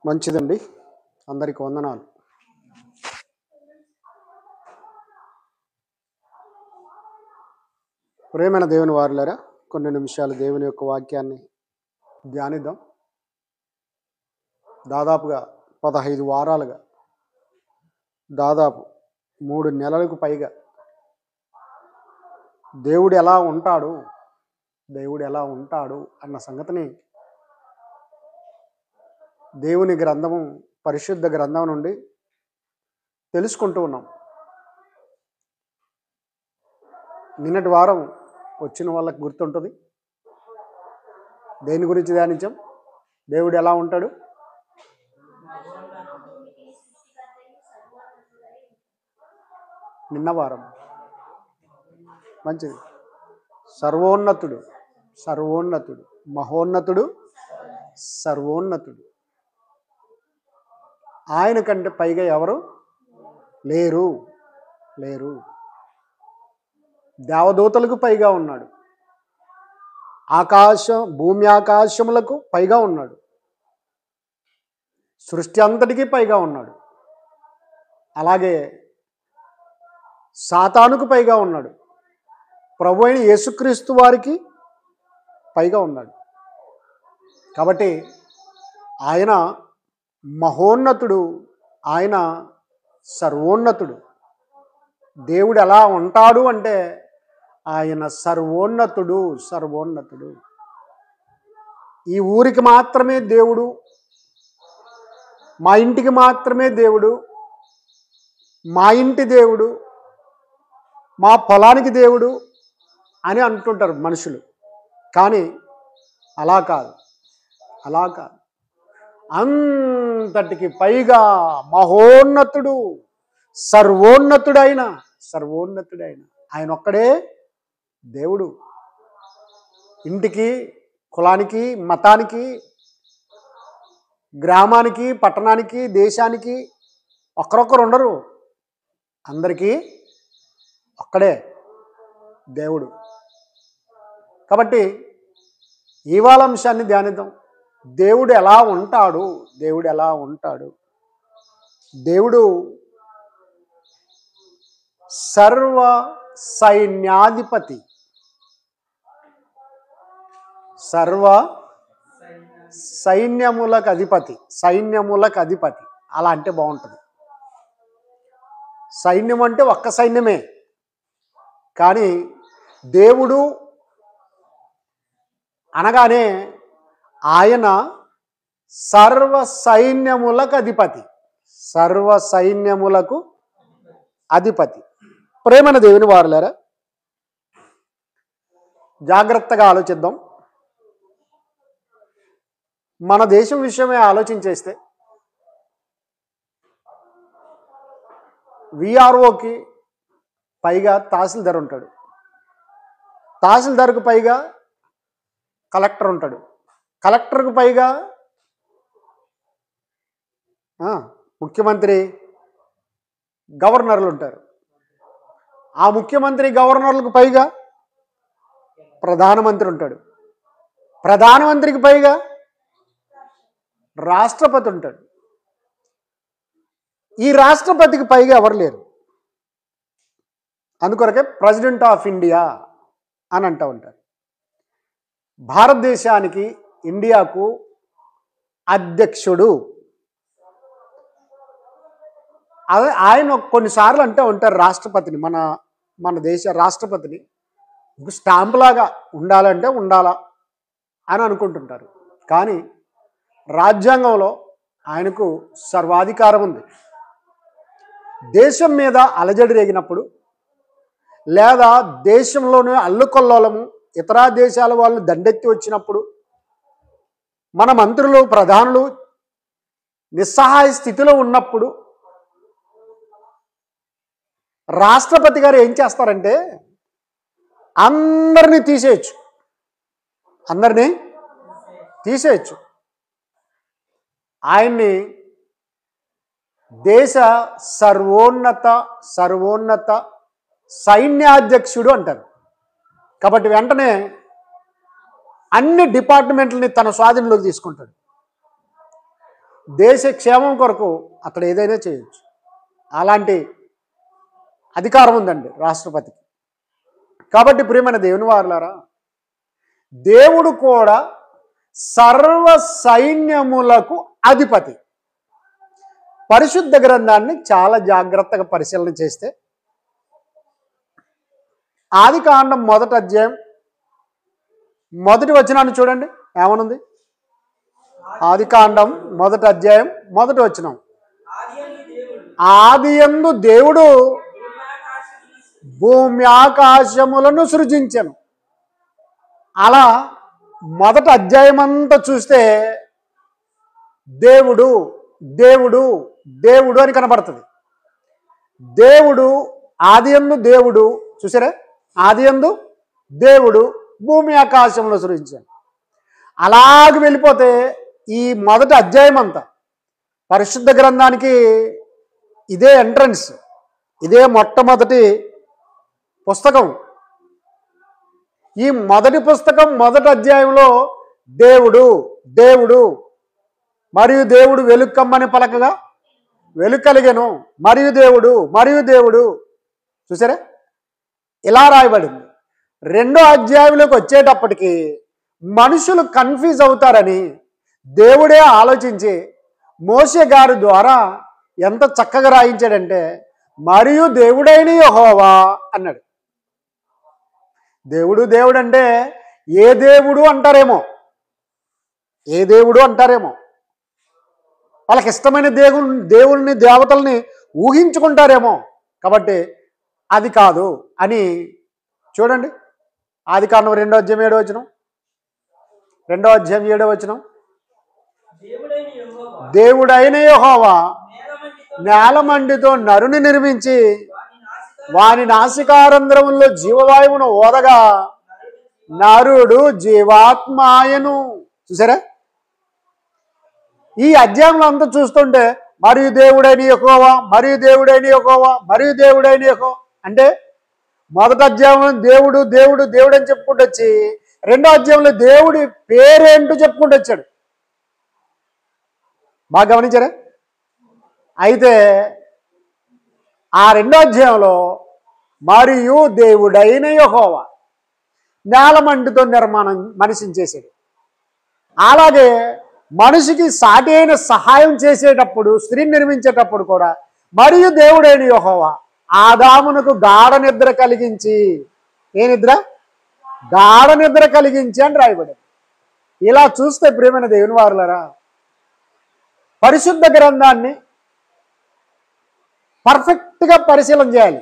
మంచిదండి. అందరికి వందనాలు. ప్రేమైన దేవుని వారులారా, కొన్ని నిమిషాలు దేవుని యొక్క వాక్యాన్ని ధ్యానిద్దాం. దాదాపుగా 15 వారాలుగా, దాదాపు 3 నెలలకు పైగా దేవుడు ఎలా ఉంటాడు అన్న సంగతిని దేవుని గ్రంథము, పరిశుద్ధ గ్రంథం నుండి తెలుసుకుంటూ ఉన్నాం. నిన్నటి వారం వచ్చిన వాళ్ళకి గుర్తుంటుంది. దేని గురించి ధ్యానించాం? దేవుడు ఎలా ఉంటాడు? నిన్న వారం మంచిది. సర్వోన్నతుడు, మహోన్నతుడు, సర్వోన్నతుడు. ఆయన కంటే పైగా ఎవరు లేరు. దేవదూతలకు పైగా ఉన్నాడు. భూమి ఆకాశములకు పైగా ఉన్నాడు. సృష్టి అంతటికీ పైగా ఉన్నాడు. అలాగే సాతానుకు పైగా ఉన్నాడు. ప్రభు అయిన యేసుక్రీస్తు వారికి పైగా ఉన్నాడు. కాబట్టి ఆయన మహోన్నతుడు, ఆయన సర్వోన్నతుడు. దేవుడు ఎలా ఉంటాడు అంటే ఆయన సర్వోన్నతుడు. ఈ ఊరికి మాత్రమే దేవుడు, మా ఇంటికి మాత్రమే దేవుడు, మా ఇంటి దేవుడు, మా పొలానికి దేవుడు అని అంటుంటారు మనుషులు. కానీ అలా కాదు. అంతటికి పైగా మహోన్నతుడు, సర్వోన్నతుడైన ఆయన ఒక్కడే దేవుడు. ఇంటికి, కులానికి, మతానికి, గ్రామానికి, పట్టణానికి, దేశానికి ఒక్కరొక్కరు ఉండరు. అందరికీ ఒక్కడే దేవుడు. కాబట్టి ఇవాళ అంశాన్ని ధ్యానిద్దాం. దేవుడు ఎలా ఉంటాడు? దేవుడు సర్వ సైన్యాధిపతి. సైన్యములకు అధిపతి. అలా అంటే బాగుంటుంది. సైన్యం అంటే ఒక్క సైన్యమే, కానీ దేవుడు అనగానే ఆయన సర్వ సైన్యములకు అధిపతి. ప్రేమైన దేవుని వారులారా, జాగ్రత్తగా ఆలోచిద్దాం. మన దేశం విషయమే ఆలోచించేస్తే విఆర్ఓకి పైగా తహసీల్దార్ ఉంటాడు. తహసీల్దార్కు పైగా కలెక్టర్ ఉంటాడు. కలెక్టర్కు పైగా ముఖ్యమంత్రి, గవర్నర్లు ఉంటారు. ఆ ముఖ్యమంత్రి, గవర్నర్లకు పైగా ప్రధానమంత్రి ఉంటాడు. ప్రధానమంత్రికి పైగా రాష్ట్రపతి ఉంటాడు. ఈ రాష్ట్రపతికి పైగా ఎవరు లేరు. అందుకొరకే ప్రెసిడెంట్ ఆఫ్ ఇండియా అని అంటూ ఉంటారు. భారతదేశానికి, ఇండియాకు అధ్యక్షుడు. ఆయన కొన్నిసార్లు అంటూ ఉంటారు రాష్ట్రపతిని, మన దేశ రాష్ట్రపతిని స్టాంప్ లాగా ఉండాలంటే ఉండాలా అని అనుకుంటుంటారు. కానీ రాజ్యాంగంలో ఆయనకు సర్వాధికారం ఉంది. దేశం మీద అలజడి రేగినప్పుడు, లేదా దేశంలోనే అల్లుకొల్లోలము, ఇతర దేశాల వాళ్ళు దండెత్తి వచ్చినప్పుడు, మన మంత్రులు, ప్రధానులు నిస్సహాయ స్థితిలో ఉన్నప్పుడు రాష్ట్రపతి గారు ఏం చేస్తారంటే అందరినీ తీసేయచ్చు. ఆయన్ని దేశ సర్వోన్నత సైన్యాధ్యక్షుడు అంటారు. కాబట్టి వెంటనే అన్ని డిపార్ట్మెంట్లని తన స్వాధీనంలోకి తీసుకుంటాడు. దేశ క్షేమం కొరకు అక్కడ ఏదైనా చేయొచ్చు. అలాంటి అధికారం ఉందండి రాష్ట్రపతికి. కాబట్టి ప్రియమైన దేవుని వారులారా, దేవుడు కూడా సర్వ సైన్యములకు అధిపతి. పరిశుద్ధ గ్రంథాన్ని చాలా జాగ్రత్తగా పరిశీలన చేస్తే ఆదికాండం 1వ అధ్యాయం 1వ వచనాన్ని చూడండి, ఏమనుంది? ఆదికాండం 1వ అధ్యాయం 1వ వచనం, ఆదియందు దేవుడు భూమి ఆకాశములను సృజించెను. అలా 1వ అధ్యాయం అంతా చూస్తే దేవుడు దేవుడు దేవుడు అని కనబడుతుంది. దేవుడు ఆదియందు దేవుడు, చూసారా? ఆదియందు దేవుడు భూమి ఆకాశంలో సృజించాను. అలాగే వెళ్ళిపోతే ఈ 1వ అధ్యాయం అంతా పరిశుద్ధ గ్రంథానికి ఇదే ఎంట్రన్స్, ఇదే మొట్టమొదటి పుస్తకం. ఈ మొదటి పుస్తకం 1వ అధ్యాయంలో దేవుడు దేవుడు మరియు దేవుడు వెలుక్కమ్మని పలకగా వెలుగు కలిగెను, మరియు దేవుడు చూసారా? ఇలా రాయబడింది. 2వ అధ్యాయంలోకి వచ్చేటప్పటికి మనుషులు కన్ఫ్యూజ్ అవుతారని దేవుడే ఆలోచించి మోషే గారి ద్వారా ఎంత చక్కగా రాయించాడంటే, మరియు దేవుడైన యెహోవా అన్నాడు. దేవుడు అంటే ఏ దేవుడు అంటారేమో, వాళ్ళకి ఇష్టమైన దేవుడిని దేవతల్ని ఊహించుకుంటారేమో. కాబట్టి అది కాదు అని చూడండి. ఆదికాండం 2వ అధ్యాయం 7వ వచనం, 2వ అధ్యాయం 7వ వచనం, దేవుడైన యెహోవా నేలమండితో నరుని నిర్మించి వాని నాసికారంధ్రములో జీవవాయువును ఓదగా నరుడు జీవాత్మాయను. చూసారా? ఈ అధ్యాయంలో అంతా చూస్తుంటే మరియు దేవుడైన యెహోవా అంటే 1వ అధ్యాయంలో దేవుడు అని చెప్పుకుంటూ వచ్చి 2వ అధ్యాయంలో దేవుడి పేరేంటో చెప్పుకుంటూ వచ్చాడు. బాగా గమనించారా? అయితే ఆ 2వ అధ్యాయంలో మరియు దేవుడైన యెహోవా నేలమంటితో మనిషిని చేశాడు. అలాగే మనిషికి సాటి అయిన సహాయం చేసేటప్పుడు, స్త్రీని నిర్మించేటప్పుడు కూడా మరియు దేవుడైన యెహోవా ఆదామునకు గాఢ నిద్ర కలిగించి, ఏ నిద్ర? గాఢ నిద్ర కలిగించి అని రాయబడింది. ఇలా చూస్తే ప్రియమైన దేవుని వారులారా, పరిశుద్ధ గ్రంథాన్ని పర్ఫెక్ట్గా పరిశీలన చేయాలి.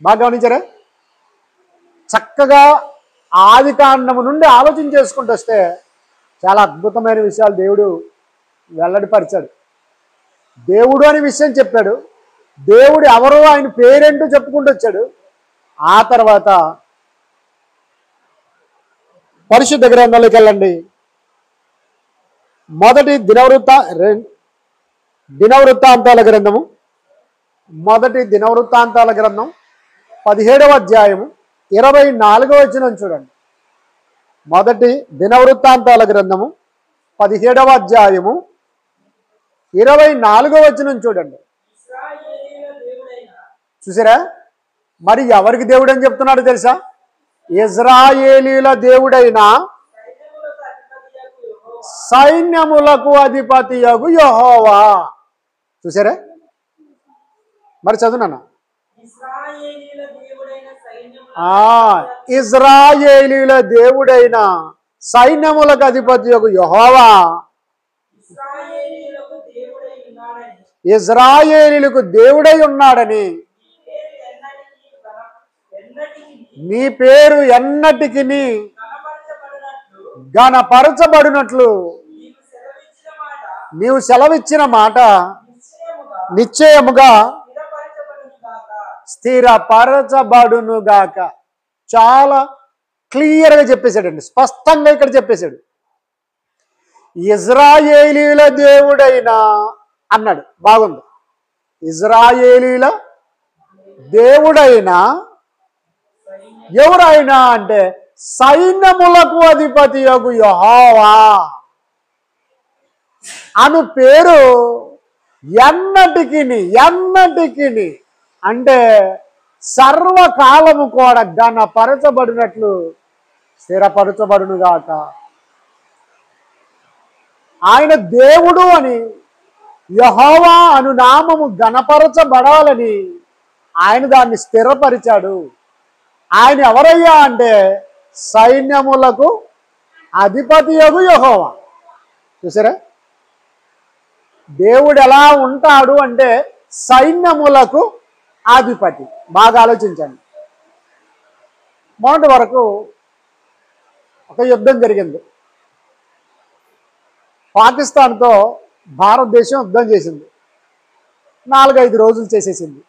బాగా గమనించారా? చక్కగా ఆదికాండము నుండి ఆలోచన చేసుకుంటూ వస్తే చాలా అద్భుతమైన విషయాలు దేవుడు వెల్లడిపరిచాడు. దేవుడు అనే విషయం చెప్పాడు, దేవుడు ఎవరో ఆయన పేరేంటో చెప్పుకుంటూ వచ్చాడు. ఆ తర్వాత పరిశుద్ధ గ్రంథంలోకి వెళ్ళండి. మొదటి దినవృత్తాంతాల గ్రంథము, మొదటి దినవృత్తాంతాల గ్రంథం 17వ అధ్యాయము 24వ వచనం చూడండి. మొదటి దినవృత్తాంతాల గ్రంథము 17వ అధ్యాయము 24వ వచనం చూడండి. చూసారా? మరి ఎవరికి దేవుడు అని చెప్తున్నాడు తెలుసా? ఇశ్రాయేలీల దేవుడైన సైన్యములకు అధిపతియగు యెహోవా. చూసారా? మరి చదువునా? ఇశ్రాయేలీల దేవుడైన సైన్యములకు అధిపతియగు యెహోవా ఇశ్రాయేలీలకు దేవుడై ఉన్నాడని నీ పేరు ఎన్నటికి ఘనపరచబడినట్లు నీవు సెలవిచ్చిన మాట నిశ్చయముగా స్థిరపరచబడునుగాక. చాలా క్లియర్గా చెప్పేశాడండి, స్పష్టంగా ఇక్కడ చెప్పేశాడు. ఇశ్రాయేలీల దేవుడైన అన్నాడు. బాగుంది. ఇశ్రాయేలీల దేవుడైన ఎవరైనా అంటే సైన్యములకు అధిపతియగు యెహోవా. అను పేరు ఎన్నటికి అంటే సర్వకాలము కూడా ఘనపరచబడినట్లు స్థిరపరచబడునుగాక. ఆయన దేవుడు అని, యెహోవా అను నామము ఘనపరచబడాలని ఆయన దాన్ని స్థిరపరిచాడు. ఆయన ఎవరయ్యా అంటే సైన్యములకు అధిపతియగు యెహోవా. చూసారా, దేవుడు ఎలా ఉంటాడు అంటే సైన్యములకు అధిపతి. బాగా ఆలోచించండి. మొన్నటి వరకు ఒక యుద్ధం జరిగింది. పాకిస్తాన్తో భారతదేశం యుద్ధం చేసింది. 4-5 రోజులు చేసేసింది.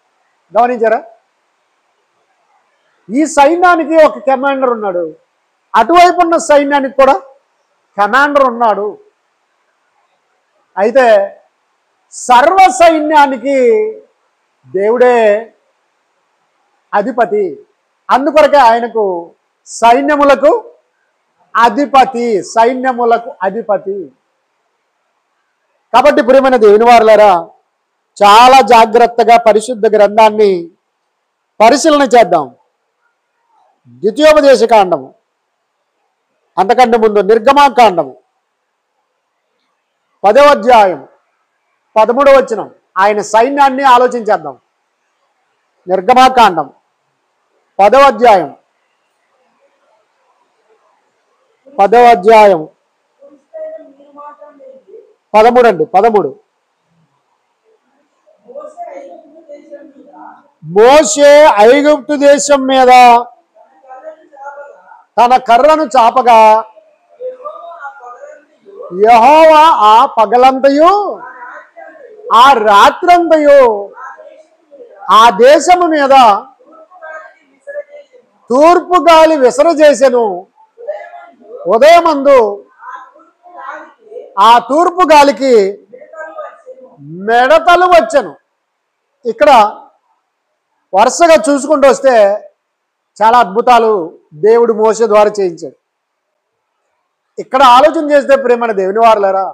గమనించారా? ఈ సైన్యానికి ఒక కమాండర్ ఉన్నాడు, అటువైపు ఉన్న సైన్యానికి కూడా కమాండర్ ఉన్నాడు. అయితే సర్వ సైన్యానికి దేవుడే అధిపతి. అందుకొరకే ఆయనకు సైన్యములకు అధిపతి, సైన్యములకు అధిపతి. కాబట్టి ప్రియమైన దేవుని వారలారా, చాలా జాగ్రత్తగా పరిశుద్ధ గ్రంథాన్ని పరిశీలన చేద్దాం. ద్వితీయోపదేశ కాండము, అంతకంటే ముందు నిర్గమాకాండము 10వ అధ్యాయం 13వ వచనం, ఆయన సైన్యాన్ని ఆలోచించేద్దాం. నిర్గమాకాండం 10వ అధ్యాయం 13 అండి, 13. మోషే ఐగుప్తు దేశం మీద తన కర్రను చాపగా యెహోవా ఆ పగలంతయు ఆ రాత్రంతయు ఆ దేశము మీద తూర్పు గాలి విసరజేసెను. ఉదయమందు ఆ తూర్పు గాలికి మిడతలు వచ్చెను. ఇక్కడ వరుసగా చూసుకుంటూ వస్తే చాలా అద్భుతాలు దేవుడు మోషే ద్వారా చేయించాడు. ఇక్కడ ఆలోచన చేస్తే ప్రియమైన దేవుని వారలారా,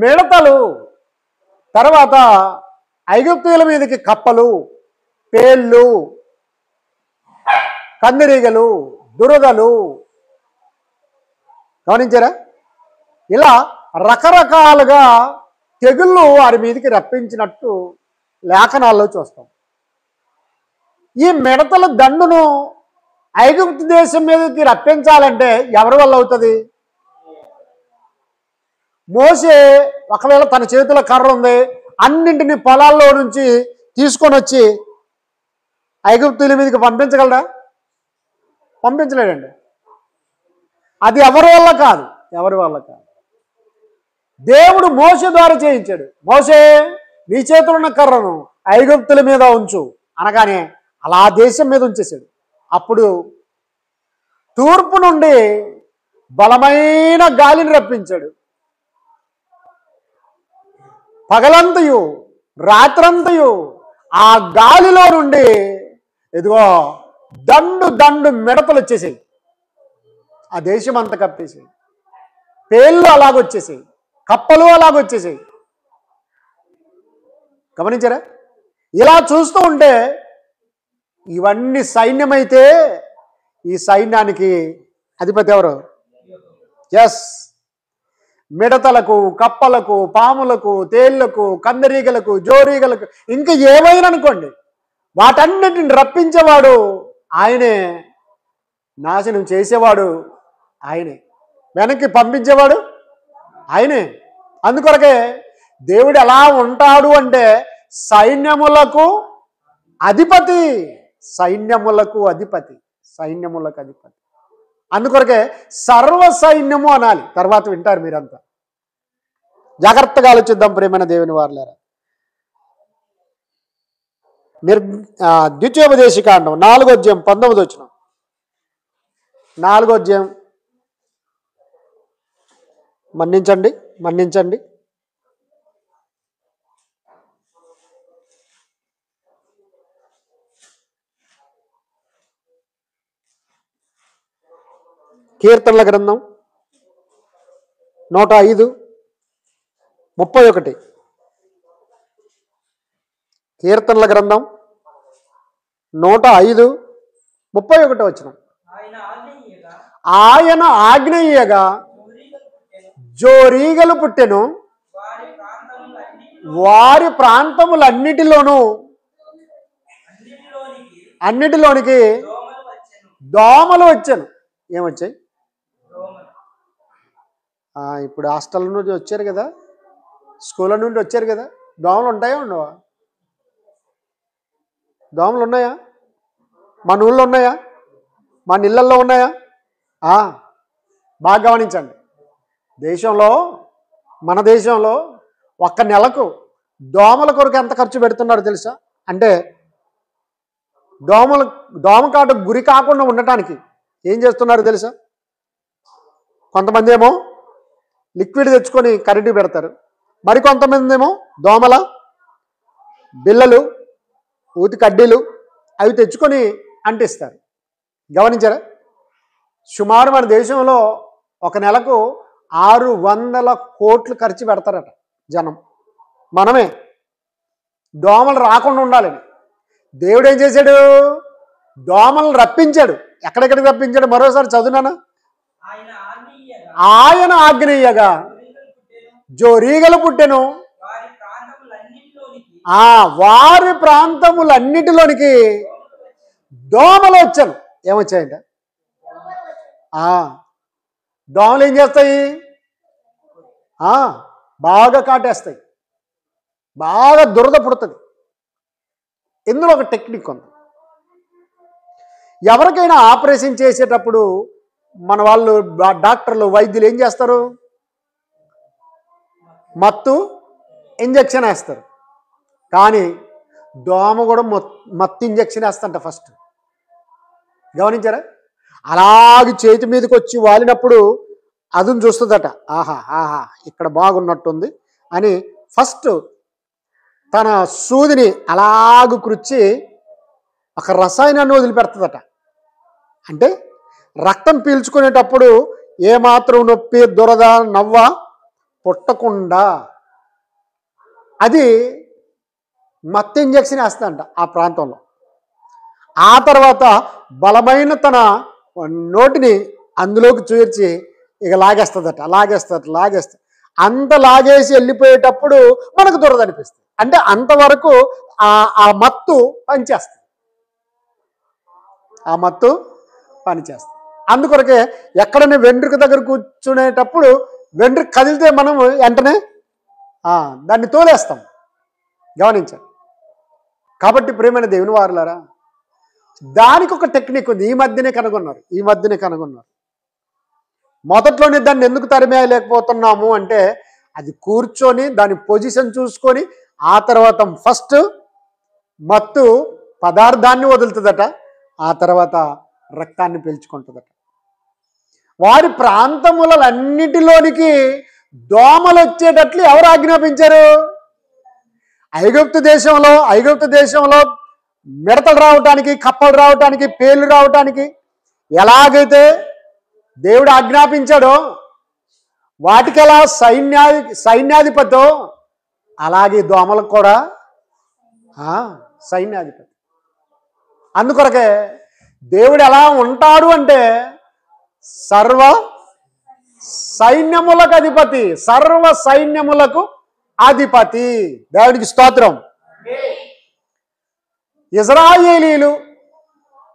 మిడతలు, తర్వాత ఐగుప్తీయుల మీదకి కప్పలు, పేళ్ళు, కందిరీగలు, దురదలు. గమనించారా? ఇలా రకరకాలుగా తెగుళ్ళు వారి మీదకి రప్పించినట్టు లేఖనాల్లో చూస్తాం. ఈ మిడతల దండును ఐగుప్తు దేశం మీదకి రప్పించాలంటే ఎవరి వల్ల అవుతుంది? మోషే ఒకవేళ తన చేతిలో కర్ర ఉంది, అన్నింటినీ పొలాల్లో నుంచి తీసుకొని వచ్చి ఐగుప్తుల మీదకి పంపించగలరా? పంపించలేడండి. అది ఎవరి వల్ల కాదు, ఎవరి వల్ల కాదు. దేవుడు మోషే ద్వారా చేయించాడు. మోషే, నీ చేతులు ఉన్న కర్రను ఐగుప్తుల మీద ఉంచు అనగానే అలా దేశం మీద ఉంచేశాడు. అప్పుడు తూర్పు నుండి బలమైన గాలిని రప్పించాడు. పగలంతయు రాత్రంతయు ఆ గాలిలో నుండి ఎదుగో దండు మిడతలు వచ్చేసాయి. ఆ దేశం అంతా కప్పేసాయి. పేళ్ళు అలాగొచ్చేసాయి, కప్పలు అలాగొచ్చేసాయి. గమనించారా? ఇలా చూస్తూ ఉంటే ఇవన్నీ సైన్యమైతే ఈ సైన్యానికి అధిపతి ఎవరు? ఎస్, మిడతలకు, కప్పలకు, పాములకు, తేళ్లకు, కందరీగలకు, జోరీగలకు, ఇంకా ఏమైనా అనుకోండి, వాటన్నిటిని రప్పించేవాడు ఆయనే, నాశనం చేసేవాడు ఆయనే, వెనక్కి పంపించేవాడు ఆయనే. అందుకొరకే దేవుడు ఎలా ఉంటాడు అంటే సైన్యములకు అధిపతి, సైన్యములకు అధిపతి, సైన్యములకు అధిపతి. అందుకొరకే సర్వ సైన్యము అనాలి. తర్వాత వింటారు మీరంతా. జాగ్రత్తగా ఆలోచిద్దాం ప్రియమైన దేవుని వారలారా. ద్వితీయోపదేశకాండం 4వ అధ్యాయం 19వ వచనం. 4వ అధ్యాయం, మన్నించండి. కీర్తనల గ్రంథం 105:31 కీర్తనల గ్రంథం 105:31 వచనం. ఆయన ఆజ్ఞయ్యగా జోరీగలు పుట్టెను, వారి ప్రాంతములన్నిటిలోనికి దోమలు వచ్చాను. ఏమొచ్చాయి? ఇప్పుడు హాస్టల్ నుండి వచ్చారు కదా, స్కూళ్ళ నుండి వచ్చారు కదా, దోమలు ఉంటాయా ఉండవా? దోమలు ఉన్నాయా? మన ఊళ్ళో ఉన్నాయా? మన ఇళ్ళల్లో ఉన్నాయా? బాగా గమనించండి. మన దేశంలో ఒక్క నెలకు దోమల కొరకు ఎంత ఖర్చు పెడుతున్నారో తెలుసా? అంటే దోమకాటు గురి కాకుండా ఉండటానికి ఏం చేస్తున్నారో తెలుసా? కొంతమంది ఏమో లిక్విడ్ తెచ్చుకొని కరెంటు పెడతారు, మరికొంతమంది ఏమో దోమల బిళ్ళలు, ఊతి కడ్డీలు అవి తెచ్చుకొని అంటిస్తారు. గమనించారా? సుమారు మన దేశంలో ఒక నెలకు 600 కోట్లు ఖర్చు పెడతారట జనం. మనమే దోమలు రాకుండా ఉండాలని దేవుడు ఏం చేశాడు? దోమలను రప్పించాడు. ఎక్కడెక్కడికి రప్పించాడు? మరోసారి చదువునానా? ఆయన ఆజ్ఞయ్యగా జోరీగలు పుట్టెను, వారి ప్రాంతములన్నిటిలోనికి దోమలు వచ్చాను. ఏమొచ్చాయంట? దోమలు ఏం చేస్తాయి? బాగా కాటేస్తాయి, బాగా దురద పుడుతుంది. ఇందులో ఒక టెక్నిక్ ఉంది. ఎవరికైనా ఆపరేషన్ చేసేటప్పుడు మన వాళ్ళు డాక్టర్లు, వైద్యులు ఏం చేస్తారు? మత్తు ఇంజెక్షన్ వేస్తారు. కానీ దోమ కూడా మత్తు ఇంజెక్షన్ వేస్తంట ఫస్ట్. గమనించారా? అలాగే చేతి మీదకి వచ్చి వాలినప్పుడు అదును చూస్తుందట, ఇక్కడ బాగున్నట్టుంది అని ఫస్ట్ తన సూదిని అలాగ కృచ్చి ఒక రసాయనాన్ని వదిలిపెడుతుందట. అంటే రక్తం పీల్చుకునేటప్పుడు ఏమాత్రం నొప్పి, దురద, నవ్వ పుట్టకుండా అది మత్తు ఇంజెక్షన్ వేస్తుందంట ఆ ప్రాంతంలో. ఆ తర్వాత బలమైన తన నోటిని అందులోకి చేర్చి ఇక లాగేస్తుందట. అంత లాగేసి వెళ్ళిపోయేటప్పుడు మనకు దురద అనిపిస్తుంది. అంటే అంతవరకు ఆ మత్తు పనిచేస్తుంది. అందుకొరకే ఎక్కడైనా వెంట్రుక దగ్గర కూర్చునేటప్పుడు వెంట్రుక కదిలితే మనం వెంటనే దాన్ని తోలేస్తాం. గమనించాలి. కాబట్టి ప్రియమైన దేవుని వారులారా, దానికి ఒక టెక్నిక్ ఉంది. ఈ మధ్యనే కనుగొన్నారు. మొదట్లోనే దాన్ని ఎందుకు తరిమేయలేకపోతున్నాము అంటే, అది కూర్చొని దాని పొజిషన్ చూసుకొని ఆ తర్వాత ఫస్ట్ మత్తు పదార్థాన్ని వదులుతుందట, ఆ తర్వాత రక్తాన్ని పీల్చుకుంటుందట. వారి ప్రాంతములన్నిటిలోనికి దోమలు వచ్చేటట్లు ఎవరు ఆజ్ఞాపించారు? ఐగుప్తు దేశంలో మిడతలు రావటానికి, కప్పలు రావటానికి, పేర్లు రావటానికి ఎలాగైతే దేవుడు ఆజ్ఞాపించాడో, వాటికి ఎలా సైన్యాధిపతో అలాగే దోమలకు కూడా సైన్యాధిపతి. అందుకొరకే దేవుడు ఎలా ఉంటాడు అంటే సర్వ సైన్యములకు అధిపతి, సర్వ సైన్యములకు అధిపతి. దేవుడికి స్తోత్రం. ఇజ్రాయేలీలు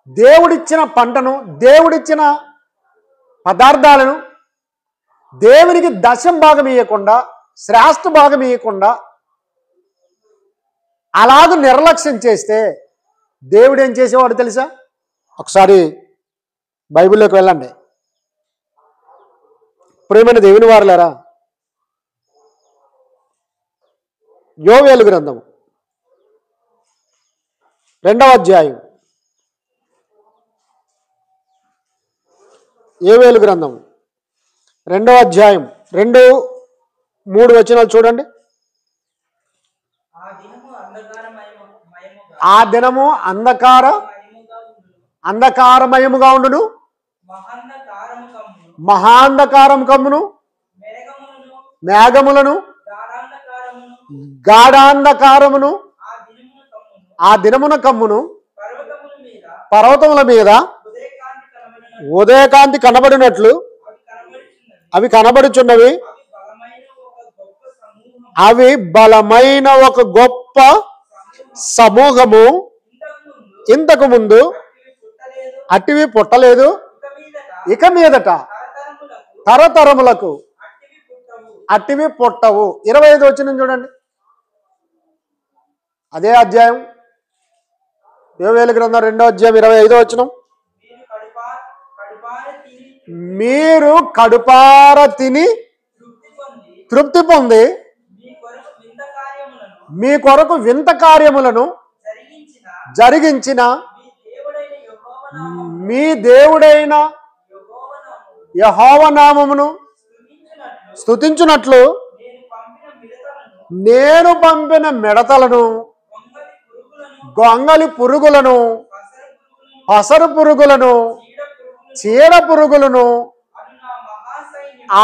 దేవుడిచ్చిన పంటను, దేవుడిచ్చిన పదార్థాలను దేవునికి దశం భాగం ఇవ్వకుండా, శ్రేష్ఠ భాగం ఇవ్వకుండా అలాగ నిర్లక్ష్యం చేస్తే దేవుడు ఏం చేసేవాడు తెలుసా? ఒకసారి బైబిల్లోకి వెళ్ళండి. ప్రియమైన దేవుని వారులారా, యోవేలు గ్రంథము 2వ అధ్యాయం, యోవేలు గ్రంథము 2వ అధ్యాయం 2-3 వచనాలు చూడండి. ఆ దినము అంధకారమయముగా ఉండును, మహాంధకారం కమ్మును, మేఘములను గాఢాంధకారమును ఆ దినమున కమ్మును పర్వతముల మీద ఉదయకాంతి కనబడినట్లు అవి కనబడుచున్నవి. అవి బలమైన ఒక గొప్ప సమూహము. ఇంతకు ముందు అట్టివి పుట్టలేదు, ఇక మీదట తరతరములకు అట్టివి పుట్టవు. 25 వచనం చూడండి, అదే అధ్యాయం యోవేలు గ్రంథం 2వ అధ్యాయం 25వ వచనం. మీరు కడుపార తిని తృప్తి పొంది మీ కొరకు వింత కార్యములను జరిగించిన మీ దేవుడైన యెహోవా నామమును స్తుతించునట్లు నేను పంపిన మిడతలను, గొంగలి పురుగులను, పసరు పురుగులను, చీడ పురుగులను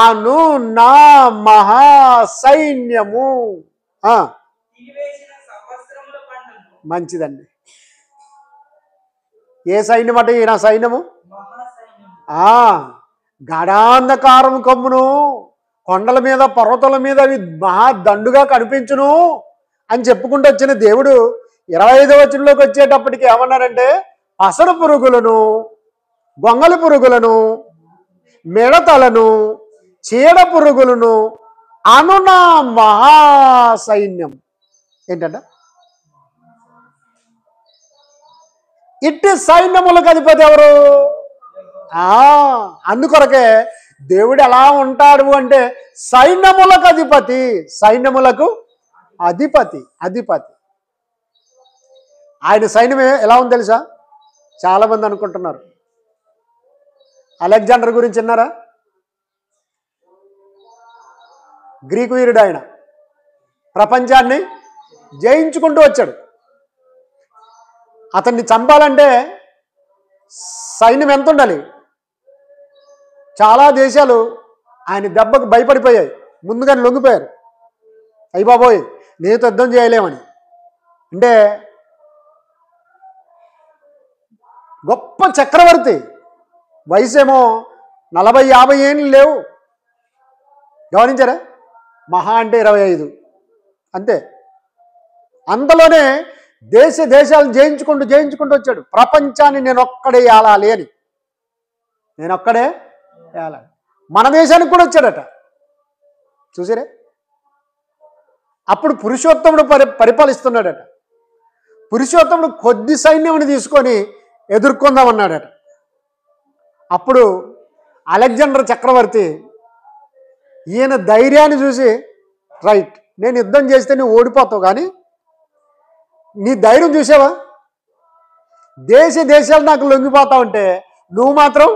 అను నా మహాసైన్యము. మంచిదండి. ఏ సైన్యం అంటే ఈయన సైన్యము. గాఢాంధకారము కమ్మును, కొండల మీద పర్వతాల మీద అవి మహాదండుగా కనిపించును అని చెప్పుకుంటూ వచ్చిన దేవుడు 25వ వచనంలోకి వచ్చేటప్పటికి ఏమన్నారంటే పసరు పురుగులను, గొంగలి పురుగులను, మిడతలను, చీడ పురుగులను అను నా మహాసైన్యం. ఏంటంట? ఇట్టి సైన్యములకు అధిపతి ఎవరు? అందుకొరకే దేవుడు ఎలా ఉంటాడు అంటే సైన్యములకు అధిపతి, సైన్యములకు అధిపతి. ఆయన సైన్యమే ఎలా ఉంది తెలుసా? చాలా మంది అనుకుంటున్నారు. అలెగ్జాండర్ గురించి విన్నారా? గ్రీకు వీరుడు. ఆయన ప్రపంచాన్ని జయించుకుంటూ వచ్చాడు. అతన్ని చంపాలంటే సైన్యం ఎంత ఉండాలి? చాలా దేశాలు ఆయన దెబ్బకు భయపడిపోయాయి, ముందుగానే లొంగిపోయారు. అయ్య బాబోయ్ నేతో యుద్ధం చేయలేమని. అంటే గొప్ప చక్రవర్తి, వయసేమో 40-50 ఏళ్ళు లేవు. గమనించారా? మహా అంటే 25 అంతే. అంతలోనే దేశాలు జయించుకుంటూ వచ్చాడు. ప్రపంచాన్ని నేను ఒక్కడే ఏలాలి అని, నేను ఒక్కడే ఏలాలి. మన దేశానికి కూడా వచ్చాడట. చూసారే? అప్పుడు పురుషోత్తముడు పరిపాలిస్తున్నాడట. పురుషోత్తముడు కొద్ది సైన్యముని తీసుకొని ఎదుర్కొందామన్నాడట. అప్పుడు అలెగ్జాండర్ చక్రవర్తి ఈయన ధైర్యాన్ని చూసి, రైట్ నేను యుద్ధం చేస్తే నువ్వు ఓడిపోతావు, కానీ నీ ధైర్యం చూసావా? దేశాలు నాకు లొంగిపోతా ఉంటే నువ్వు మాత్రం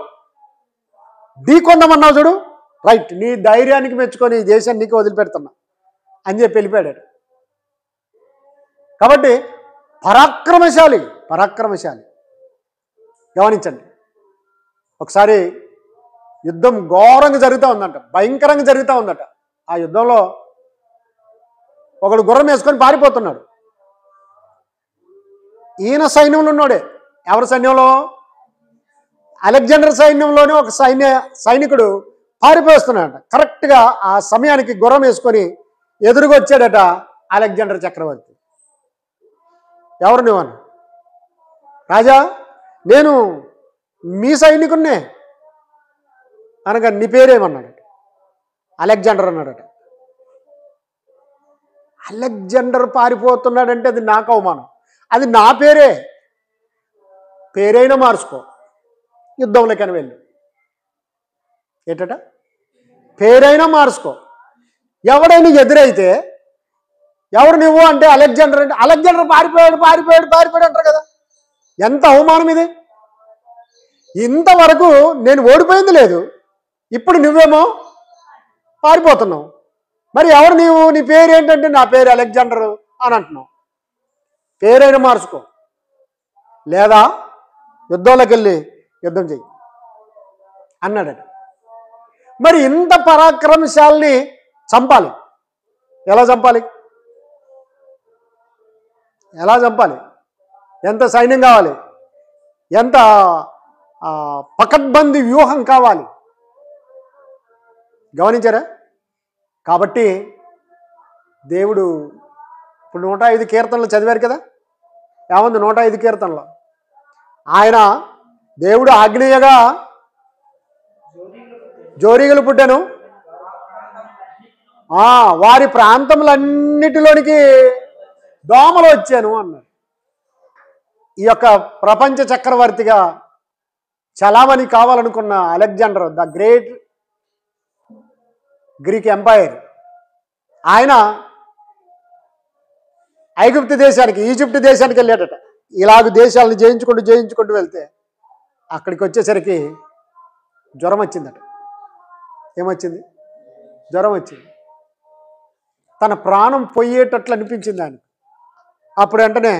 ఢీకొందామన్నావు చూడు, రైట్ నీ ధైర్యానికి మెచ్చుకొని ఈ దేశాన్ని నీకు వదిలిపెడుతున్నా అని చెప్పి వెళ్ళిపోయాడు. కాబట్టి పరాక్రమశాలి. గమనించండి, ఒకసారి యుద్ధం ఘోరంగా జరుగుతూ ఉందంట, భయంకరంగా జరుగుతూ ఉందట. ఆ యుద్ధంలో ఒకడు గుర్రం వేసుకొని పారిపోతున్నాడు. ఈయన సైన్యంలో ఉన్నాడే. ఎవరి సైన్యంలో? అలెగ్జాండర్ సైన్యంలోనే ఒక సైనికుడు పారిపోస్తున్నాడట. కరెక్ట్గా ఆ సమయానికి గుర్రం వేసుకొని ఎదురుగా వచ్చాడట అలెగ్జాండర్ చక్రవర్తి. ఎవరు నువ్వు? రాజా నేను మీ సైనికున్నే అనగా నీ పేరేమన్నాడట? అలెగ్జాండర్ అన్నాడట. అలెగ్జాండర్ పారిపోతున్నాడంటే అది నాకు అవమానం. అది నా పేరైనా మార్చుకో, యుద్ధంలోకని వెళ్ళు. ఏంటట? పేరైనా మార్చుకో. ఎవడైనా ఎదురైతే ఎవరు నువ్వు అంటే అలెగ్జాండర్ అంటే, అలెగ్జాండర్ పారిపోయాడు అంటారు కదా. ఎంత అవమానం ఇది! ఇంతవరకు నేను ఓడిపోయింది లేదు, ఇప్పుడు నువ్వేమో పారిపోతున్నావు. మరి ఎవరు నీవు? నీ పేరు ఏంటంటే నా పేరు అలెగ్జాండర్ అని అంటున్నావు. పేరైనా మార్చుకో, లేదా యుద్ధంలోకి వెళ్ళి యుద్ధం చెయ్యి అన్నాడట. మరి ఇంత పరాక్రమశాలిని చంపాలి. ఎలా చంపాలి? ఎలా చంపాలి? ఎంత సైన్యం కావాలి? ఎంత పకడ్బందీ వ్యూహం కావాలి? గమనించారా? కాబట్టి దేవుడు ఇప్పుడు 105 కీర్తనలు చదివారు కదా, ఏముంది 105 కీర్తనలో? ఆయన దేవుడు ఆగ్నేయగా జోరీగలు పుట్టెను, వారి ప్రాంతములన్నిటిలోనికి దోమలు వచ్చాను అన్నాడు. ఈ యొక్క ప్రపంచ చక్రవర్తిగా చలామణి కావాలనుకున్న Alexander the great Greek empire, ఆయన ఐగుప్తు దేశానికి, ఈజిప్ట్ దేశానికి వెళ్ళాడట. ఇలాగ దేశాలను జయించుకుంటూ వెళ్తే అక్కడికి వచ్చేసరికి జ్వరం వచ్చిందట. ఏమొచ్చింది? జ్వరం వచ్చింది. తన ప్రాణం పోయేటట్లు అనిపించింది ఆయన. అప్పుడు వెంటనే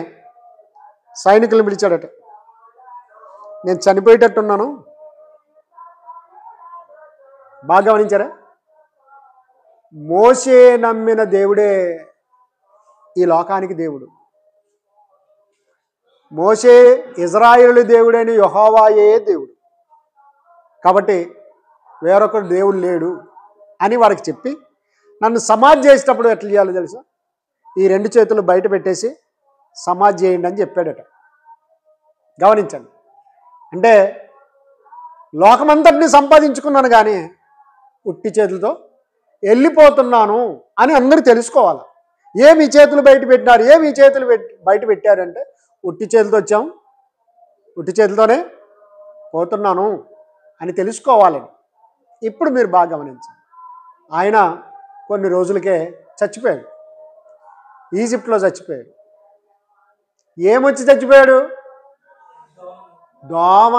సైనికులను పిలిచాడట. నేను చనిపోయేటట్టున్నాను. బాగా గమనించారా? మోషే నమ్మిన దేవుడే ఈ లోకానికి దేవుడు. మోషే ఇజ్రాయేలు దేవుడైన యెహోవాయే దేవుడు. కాబట్టి వేరొకరు దేవుడు లేడు అని వారికి చెప్పి, నన్ను సమాధి చేసేటప్పుడు ఎట్లా చేయాలో తెలుసా? ఈ 2 చేతులు బయట పెట్టేసి సమాధి చేయండి అని చెప్పాడట. గమనించండి. అంటే లోకమంతటిని సంపాదించుకున్నాను కానీ ఉట్టి చేతులతో వెళ్ళిపోతున్నాను అని అందరూ తెలుసుకోవాలి. ఏమి చేతులు బయట పెట్టినారు, ఏమి చేతులు బయట పెట్టారంటే ఉట్టి చేతులతో వచ్చాం, ఉట్టి చేతులతోనే పోతున్నాను అని తెలుసుకోవాలని. ఇప్పుడు మీరు బాగా గమనించండి. ఆయన కొన్ని రోజులకే చచ్చిపోయాడు. ఈజిప్ట్లో చచ్చిపోయాడు. ఏమొచ్చి చచ్చిపోయాడు? దోమ.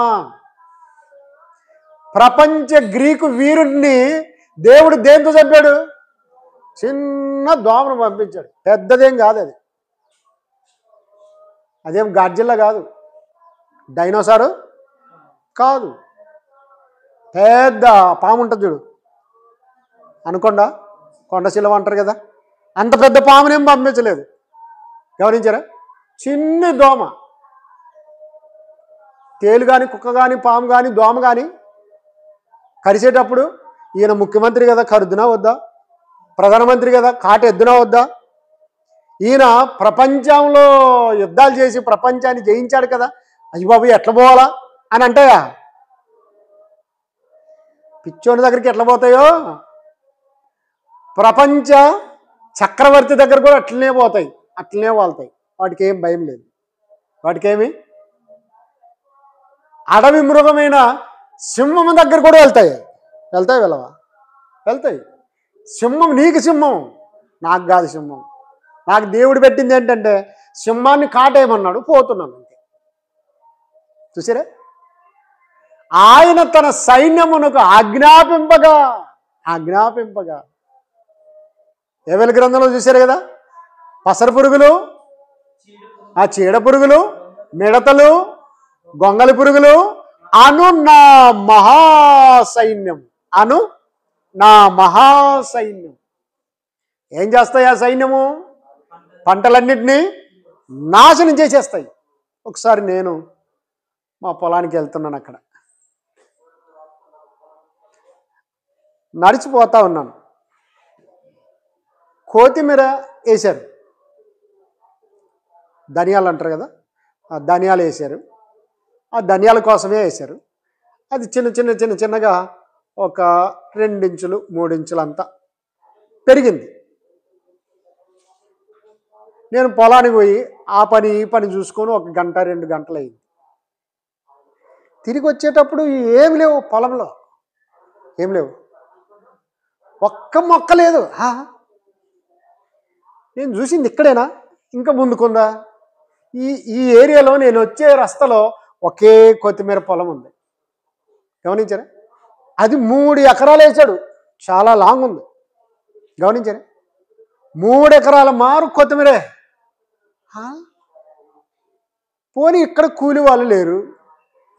ప్రపంచ గ్రీకు వీరుడిని దేవుడు దేంతో చంపాడు? చిన్న దోమను పంపించాడు. పెద్దదేం కాదు అది, అదేం గాడ్జిల్లా కాదు, డైనోసారు కాదు, పెద్ద పాము ఉంటుంది చూడు, అనుకొండ, కొండశిలవ అంటారు కదా, అంత పెద్ద పామునేం పంపించలేదు. గమనించారా? చిన్న దోమ. తేలు కానీ, కుక్క కానీ, పాము కానీ, దోమ కానీ కరిచేటప్పుడు ఈయన ముఖ్యమంత్రి కదా, కరుద్దునా వద్దా? ప్రధానమంత్రి కదా, కాటెద్దునా వద్దా? ఈయన ప్రపంచంలో యుద్ధాలు చేసి ప్రపంచాన్ని జయించాడు కదా, అయ్య బాబు ఎట్లా పోవాలా అని అంటాయా? పిచ్చోని దగ్గరికి ఎట్లా పోతాయో ప్రపంచ చక్రవర్తి దగ్గర కూడా అట్లనే పోతాయి, అట్లనే వాళ్తాయి. వాటికి ఏం భయం లేదు. వాటికేమి అడవి మృగమైన సింహం దగ్గర కూడా వెళ్తాయి. వెళ్ళవా? వెళ్తాయి. సింహం, నీకు సింహం, నాకు కాదు సింహం. నాకు దేవుడు పెట్టింది ఏంటంటే సింహాన్ని కాటేయమన్నాడు, పోతున్నాను అంతే. చూసారా? ఆయన తన సైన్యమునకు ఆజ్ఞాపింపగా ఏవెల గ్రంథంలో చూశారు కదా, పసర పురుగులు, ఆ చీడ పురుగులు, మిడతలు, గొంగలి పురుగులు అను నా మహాసైన్యం, ఏం చేస్తాయి? ఆ సైన్యము పంటలన్నిటినీ నాశనం చేసేస్తాయి. ఒకసారి నేను మా పొలానికి వెళ్తున్నాను, అక్కడ నడిచిపోతా ఉన్నాను. కొత్తిమీర వేశారు, ధనియాలు అంటారు కదా, ఆ ధనియాలు వేశారు. ఆ ధనియాల కోసమే వేశారు. అది చిన్నగా ఒక 2 ఇంచులు 3 ఇంచులు అంతా పెరిగింది. నేను పొలానికి పోయి ఆ పని ఈ పని చూసుకొని 1 గంట 2 గంటలు అయింది. తిరిగి వచ్చేటప్పుడు ఏమి లేవు, పొలంలో ఏం లేవు, ఒక్క మొక్క లేదు. నేను చూసింది ఇక్కడేనా, ఇంకా ముందుకుందా? ఈ ఏరియాలో నేను వచ్చే రస్తలో ఒకే కొత్తిమీర పొలం ఉంది. గమనించారా? అది 3 ఎకరాలు వేసాడు, చాలా లాంగ్ ఉంది. గమనించారా? 3 ఎకరాల మారు కొత్తిమీరే. పోనీ ఇక్కడ కూలి వాళ్ళు లేరు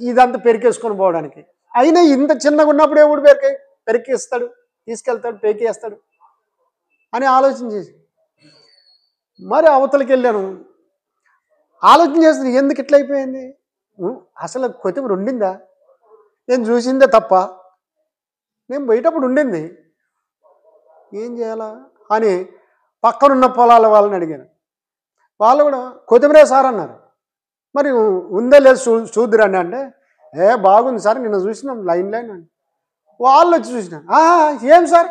ఇదంతా పెరికేసుకొని పోవడానికి. అయినా ఇంత చిన్నగా ఉన్నప్పుడు ఎవడు పెరికేస్తాడు, తీసుకెళ్తాడు, పేకేస్తాడు. అని ఆలోచన చేసి మరి అవతలకి వెళ్ళాను. ఆలోచన చేస్తే ఎందుకు ఇట్లా అయిపోయింది, అసలు కొత్తిమీర ఉండిందా, నేను చూసిందే తప్ప, నేను పోయేటప్పుడు ఉండింది, ఏం చేయాలా అని పక్కనున్న పొలాల వాళ్ళని అడిగాను. వాళ్ళు కూడా కొత్తిమీరే సార్ అన్నారు. మరి ఉందా లేదు చూద్దురండి అంటే, బాగుంది సార్, నిన్న చూసినాం లైన్ అని. వాళ్ళు వచ్చి చూసినా, ఏం సార్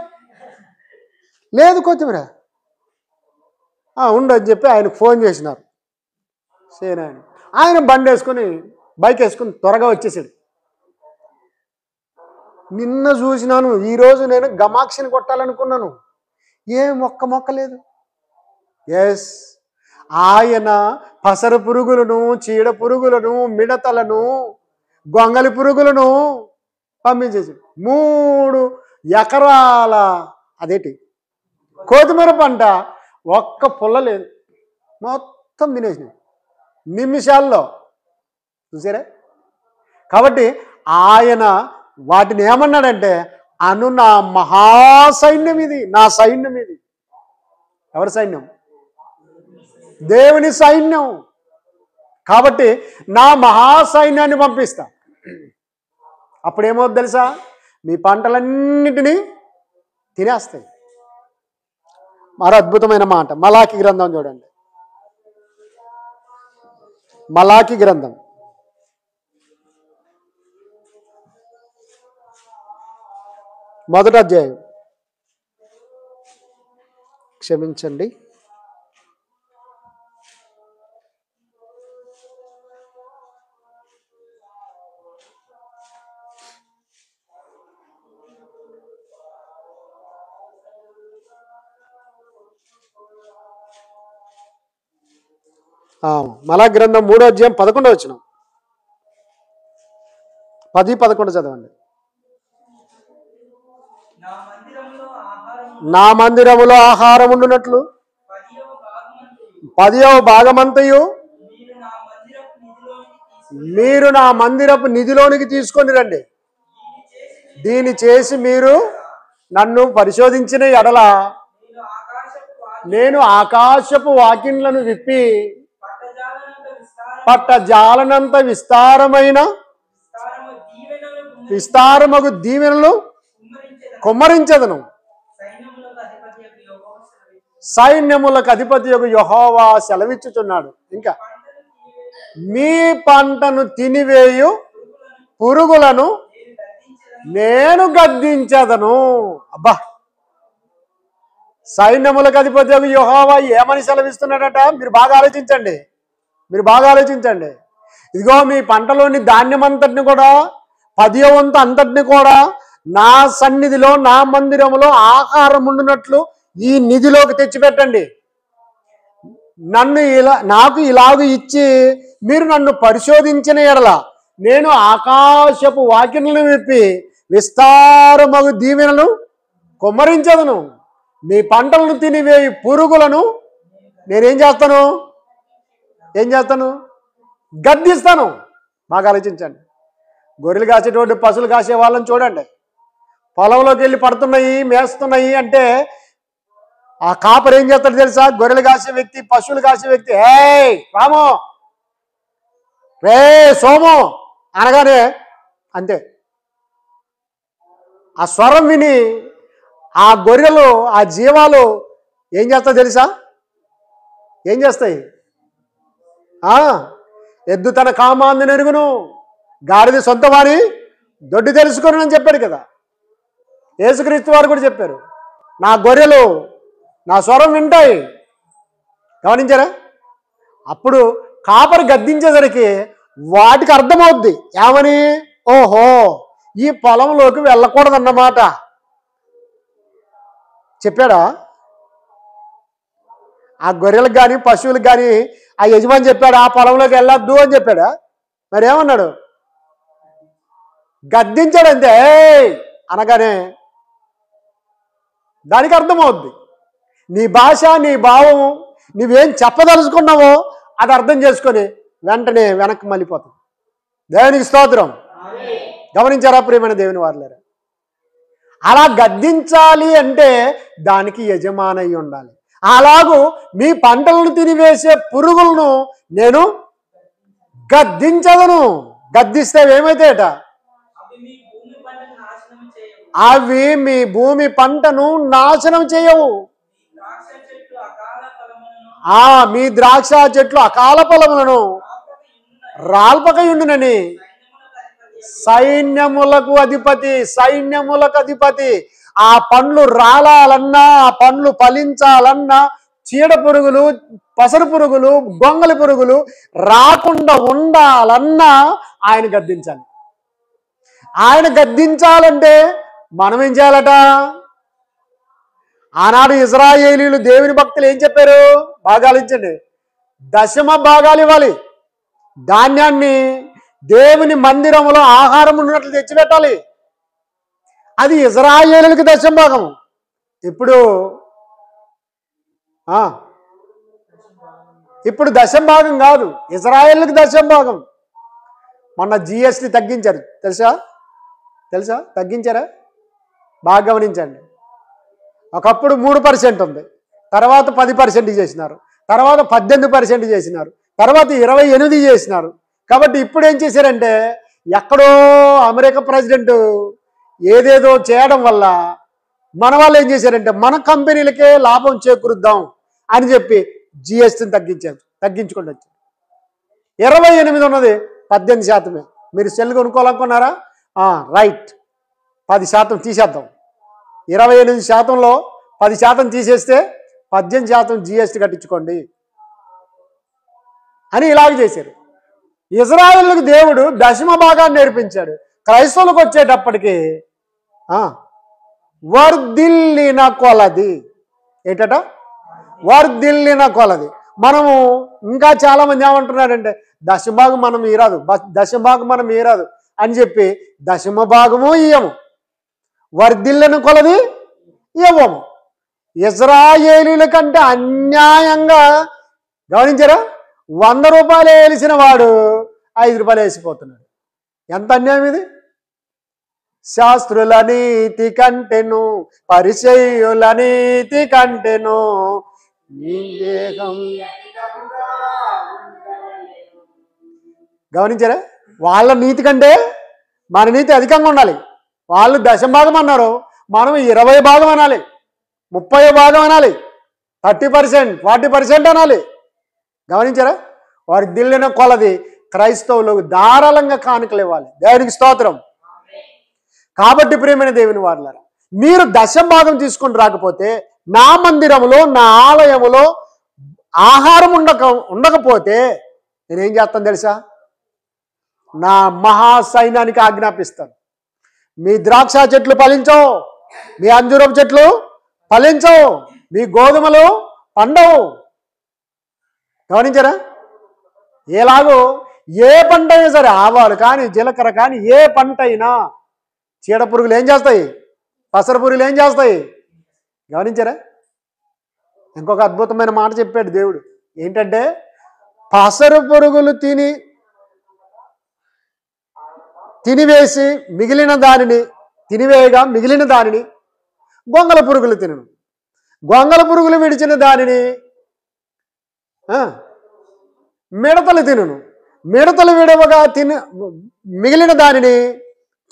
లేదు కొత్తిమీర, ఉండని చెప్పి ఆయనకు ఫోన్ చేసినారు. సరే ఆయన బండి వేసుకొని బైక్ వేసుకొని త్వరగా వచ్చేసాడు. నిన్న చూసినాను, ఈరోజు నేను గమాక్షిని కొట్టాలనుకున్నాను, ఒక్క మొక్క లేదు. ఎస్, ఆయన పసర పురుగులను, చీడ పురుగులను, మిడతలను, గొంగలి పురుగులను పంపించేసాడు. 3 ఎకరాల అదేంటి కొత్తిమీర పంట ఒక్క పుల్ల లేదు, మొత్తం తినేసినాయి నిమిషాల్లో, చూసారా. కాబట్టి ఆయన వాటిని ఏమన్నాడంటే, అను నా మహాసైన్యం ఇది, నా సైన్యం ఇది. ఎవరి సైన్యం? దేవుని సైన్యం. కాబట్టి నా మహాసైన్యాన్ని పంపిస్తా. అప్పుడేమవుతుంది తెలుసా, మీ పంటలన్నిటినీ తినేస్తాయి. మరో అద్భుతమైన మాట, మలాకి గ్రంథం చూడండి. మలాకి గ్రంథం 1వ అధ్యాయం, క్షమించండి, మలాకి గ్రంథం 3వ అధ్యాయం 11వ వచనం, 10-11 చదవండి. నా మందిరములో ఆహారం ఉండునట్లు 10వ భాగమంతయు మీరు నా మందిరపు నిధిలోనికి తీసుకొని రండి. దీన్ని చేసి మీరు నన్ను పరిశోధించిన ఎడల నేను ఆకాశపు వాకిన్లను విప్పి పట్టజాలనంత విస్తారమగు దీవెనలు కుమ్మరించదను. సైన్యములకు అధిపతి యెహోవా సెలవిచ్చుచున్నాడు. ఇంకా మీ పంటను తినివేయు పురుగులను నేను గద్దించదను. అబ్బా, సైన్యములకు అధిపతి యెహోవా ఏమని సెలవిస్తున్నాడట? మీరు బాగా ఆలోచించండి. ఇదిగో మీ పంటలోని ధాన్యం అంతటిని కూడా, 10వ వంతు అంతటిని కూడా నా సన్నిధిలో, నా మందిరములో ఆహారం ఉండునట్లు ఈ నిధిలోకి తెచ్చిపెట్టండి. నాకు ఇలాగ ఇచ్చి మీరు నన్ను పరిశోధించిన ఎడల నేను ఆకాశపు వాకిన్లను విప్పి విస్తారమగు దీవెనలు కుమ్మరించదను. మీ పంటలను తినివేయి పురుగులను నేనేం చేస్తాను? గద్దిస్తాను. బాగా ఆలోచించండి. గొర్రెలు కాసేటువంటి పశువులు కాసే వాళ్ళని చూడండి, పొలంలోకి వెళ్ళి పడుతున్నాయి, మేస్తున్నాయి అంటే ఆ కాపరు ఏం చేస్తాడు తెలుసా? గొర్రెలు కాసే వ్యక్తి, పశువులు కాసే వ్యక్తి, రాము, రే సోము అనగానే అంతే. ఆ స్వరం విని ఆ గొర్రెలు, ఆ జీవాలు ఏం చేస్తాయి తెలుసా? ఏం చేస్తాయి? ఎద్దు తన కామాంది నెరుగును, గాడిద సొంత వారి దొడ్డి తెలుసుకొని అని చెప్పాడు కదా. యేసుక్రీస్తు వారు కూడా చెప్పారు, నా గొర్రెలు నా స్వరం వింటాయి. గమనించారా? అప్పుడు కాపరి గద్దించేసరికి వాటికి అర్థమవుద్ది ఏమని, ఓహో ఈ పొలంలోకి వెళ్ళకూడదన్నమాట. చెప్పాడా? ఆ గొర్రెలకు కానీ పశువులకు కానీ ఆ యజమాని చెప్పాడు ఆ పొలంలోకి వెళ్ళొద్దు అని చెప్పాడా? మరి ఏమన్నాడు? గద్దించాడంతే. అనగానే దానికి అర్థమవుద్ది. నీ భాష, నీ భావం, నువ్వేం చెప్పదలుచుకున్నావో అది అర్థం చేసుకొని వెంటనే వెనక్కి మళ్ళీపోతాం. దేవునికి స్తోత్రం. గమనించారా ప్రియమైన దేవుని వారలారా? అలా గద్దించాలి అంటే దానికి యజమానై ఉండాలి. అలాగూ మీ పంటలను తినివేసే పురుగులను నేను గద్దించదను. గద్దిస్తే ఏమైతాయట? అవి మీ భూమి పంటను నాశనం చేయవు. మీ ద్రాక్ష చెట్లు అకాల ఫలములను రాల్పకయుండునని సైన్యములకు అధిపతి. ఆ పండ్లు రాలాలన్నా, ఆ పండ్లు ఫలించాలన్నా చీడ పురుగులు, పసరు పురుగులు, గొంగలి పురుగులు రాకుండా ఉండాలన్నా ఆయన గద్దించాలి. ఆయన గద్దించాలంటే మనం ఏం చేయాలట? ఆనాడు ఇశ్రాయేలీయులు దేవుని భక్తులు ఏం చెప్పారు? భాగాలు ఇచ్చండి, దశమ భాగాలు ఇవ్వాలి. ధాన్యాన్ని దేవుని మందిరంలో ఆహారం ఉన్నట్లు తెచ్చిపెట్టాలి. అది ఇశ్రాయేలులకు దశమ భాగం. ఇప్పుడు దశమ భాగం కాదు, ఇశ్రాయేలులకు దశమ భాగం. మొన్న జిఎస్టీ తగ్గించారు, తెలుసా? తగ్గించారా? బాగా గమనించండి. ఒకప్పుడు 3% ఉంది, తర్వాత 10% చేసినారు, తర్వాత 18% చేసినారు, తర్వాత 28 చేసినారు. కాబట్టి ఇప్పుడు ఏం చేశారంటే, ఎక్కడో అమెరికా ప్రెసిడెంట్ ఏదేదో చేయడం వల్ల మన వాళ్ళు ఏం చేశారంటే, మన కంపెనీలకే లాభం చేకూరుద్దాం అని చెప్పి జిఎస్టీని తగ్గించుకుంటూ వచ్చారు. 28 ఉన్నది 18%. మీరు సెల్ కొనుక్కోవాలనుకున్నారా? రైట్, 10% తీసేద్దాం. 28%లో 10% తీసేస్తే 18% జిఎస్టీ కట్టించుకోండి అని ఇలాగ చేశారు. ఇశ్రాయేలుకు దేవుడు దశమ భాగాన్ని నేర్పించాడు. క్రైస్తవులకు వచ్చేటప్పటికి వర్ధిల్లిన కొలది ఏంటట? వర్ధిల్లిన కొలది. మనము ఇంకా చాలామంది ఏమంటున్నారంటే, దశభాగం మనం ఈరాదు అని చెప్పి దశమ భాగము ఇయ్యము, వర్ధిల్లిన కొలది ఇవ్వము. ఇశ్రాయేలీల కంటే అన్యాయంగా గమనించారా? 100 రూపాయలు వేసిన వాడు 5 రూపాయలు వేసిపోతున్నాడు. ఎంత అన్యాయం ఇది! శాస్త్రుల నీతి కంటెను, పరిసయ్యుల నీతి కంటెను గమనించారా? వాళ్ళ నీతి కంటే మన నీతి అధికంగా ఉండాలి. వాళ్ళు దశమ భాగం అన్నారు, మనం 20 భాగం అనాలి, 30 భాగం అనాలి, 30%, 40% అనాలి. గమనించారా? వర్ధిల్లిన కొలది క్రైస్తవులకు ధారాళంగా కానుకలు ఇవ్వాలి. దేవునికి స్తోత్రం. కాబట్టి ప్రియమైన దేవుని వారలారా, మీరు దశమ భాగం తీసుకొని రాకపోతే, నా మందిరములో, నా ఆలయములో ఆహారం ఉండకపోతే నేనేం చేస్తాను తెలుసా? నా మహాసైన్యానికి ఆజ్ఞాపిస్తాను, మీ ద్రాక్ష చెట్లు ఫలించవు, మీ అంజూరపు చెట్లు ఫలించవు, మీ గోధుమలు పండవు. గమనించారా? ఎలాగో ఏ పంట అయినా సరే, ఆవాలు కానీ, జీలకర్ర కానీ, ఏ పంట అయినా చీడ పురుగులు ఏం చేస్తాయి? పసర పురుగులు ఏం చేస్తాయి? గమనించారా? ఇంకొక అద్భుతమైన మాట చెప్పాడు దేవుడు. ఏంటంటే, పసర పురుగులు తినివేసి మిగిలిన దానిని గొంగల పురుగులు తినను, గొంగల పురుగులు విడిచిన దానిని మిడతలు తినను, మిడతలు విడవగా మిగిలిన దానిని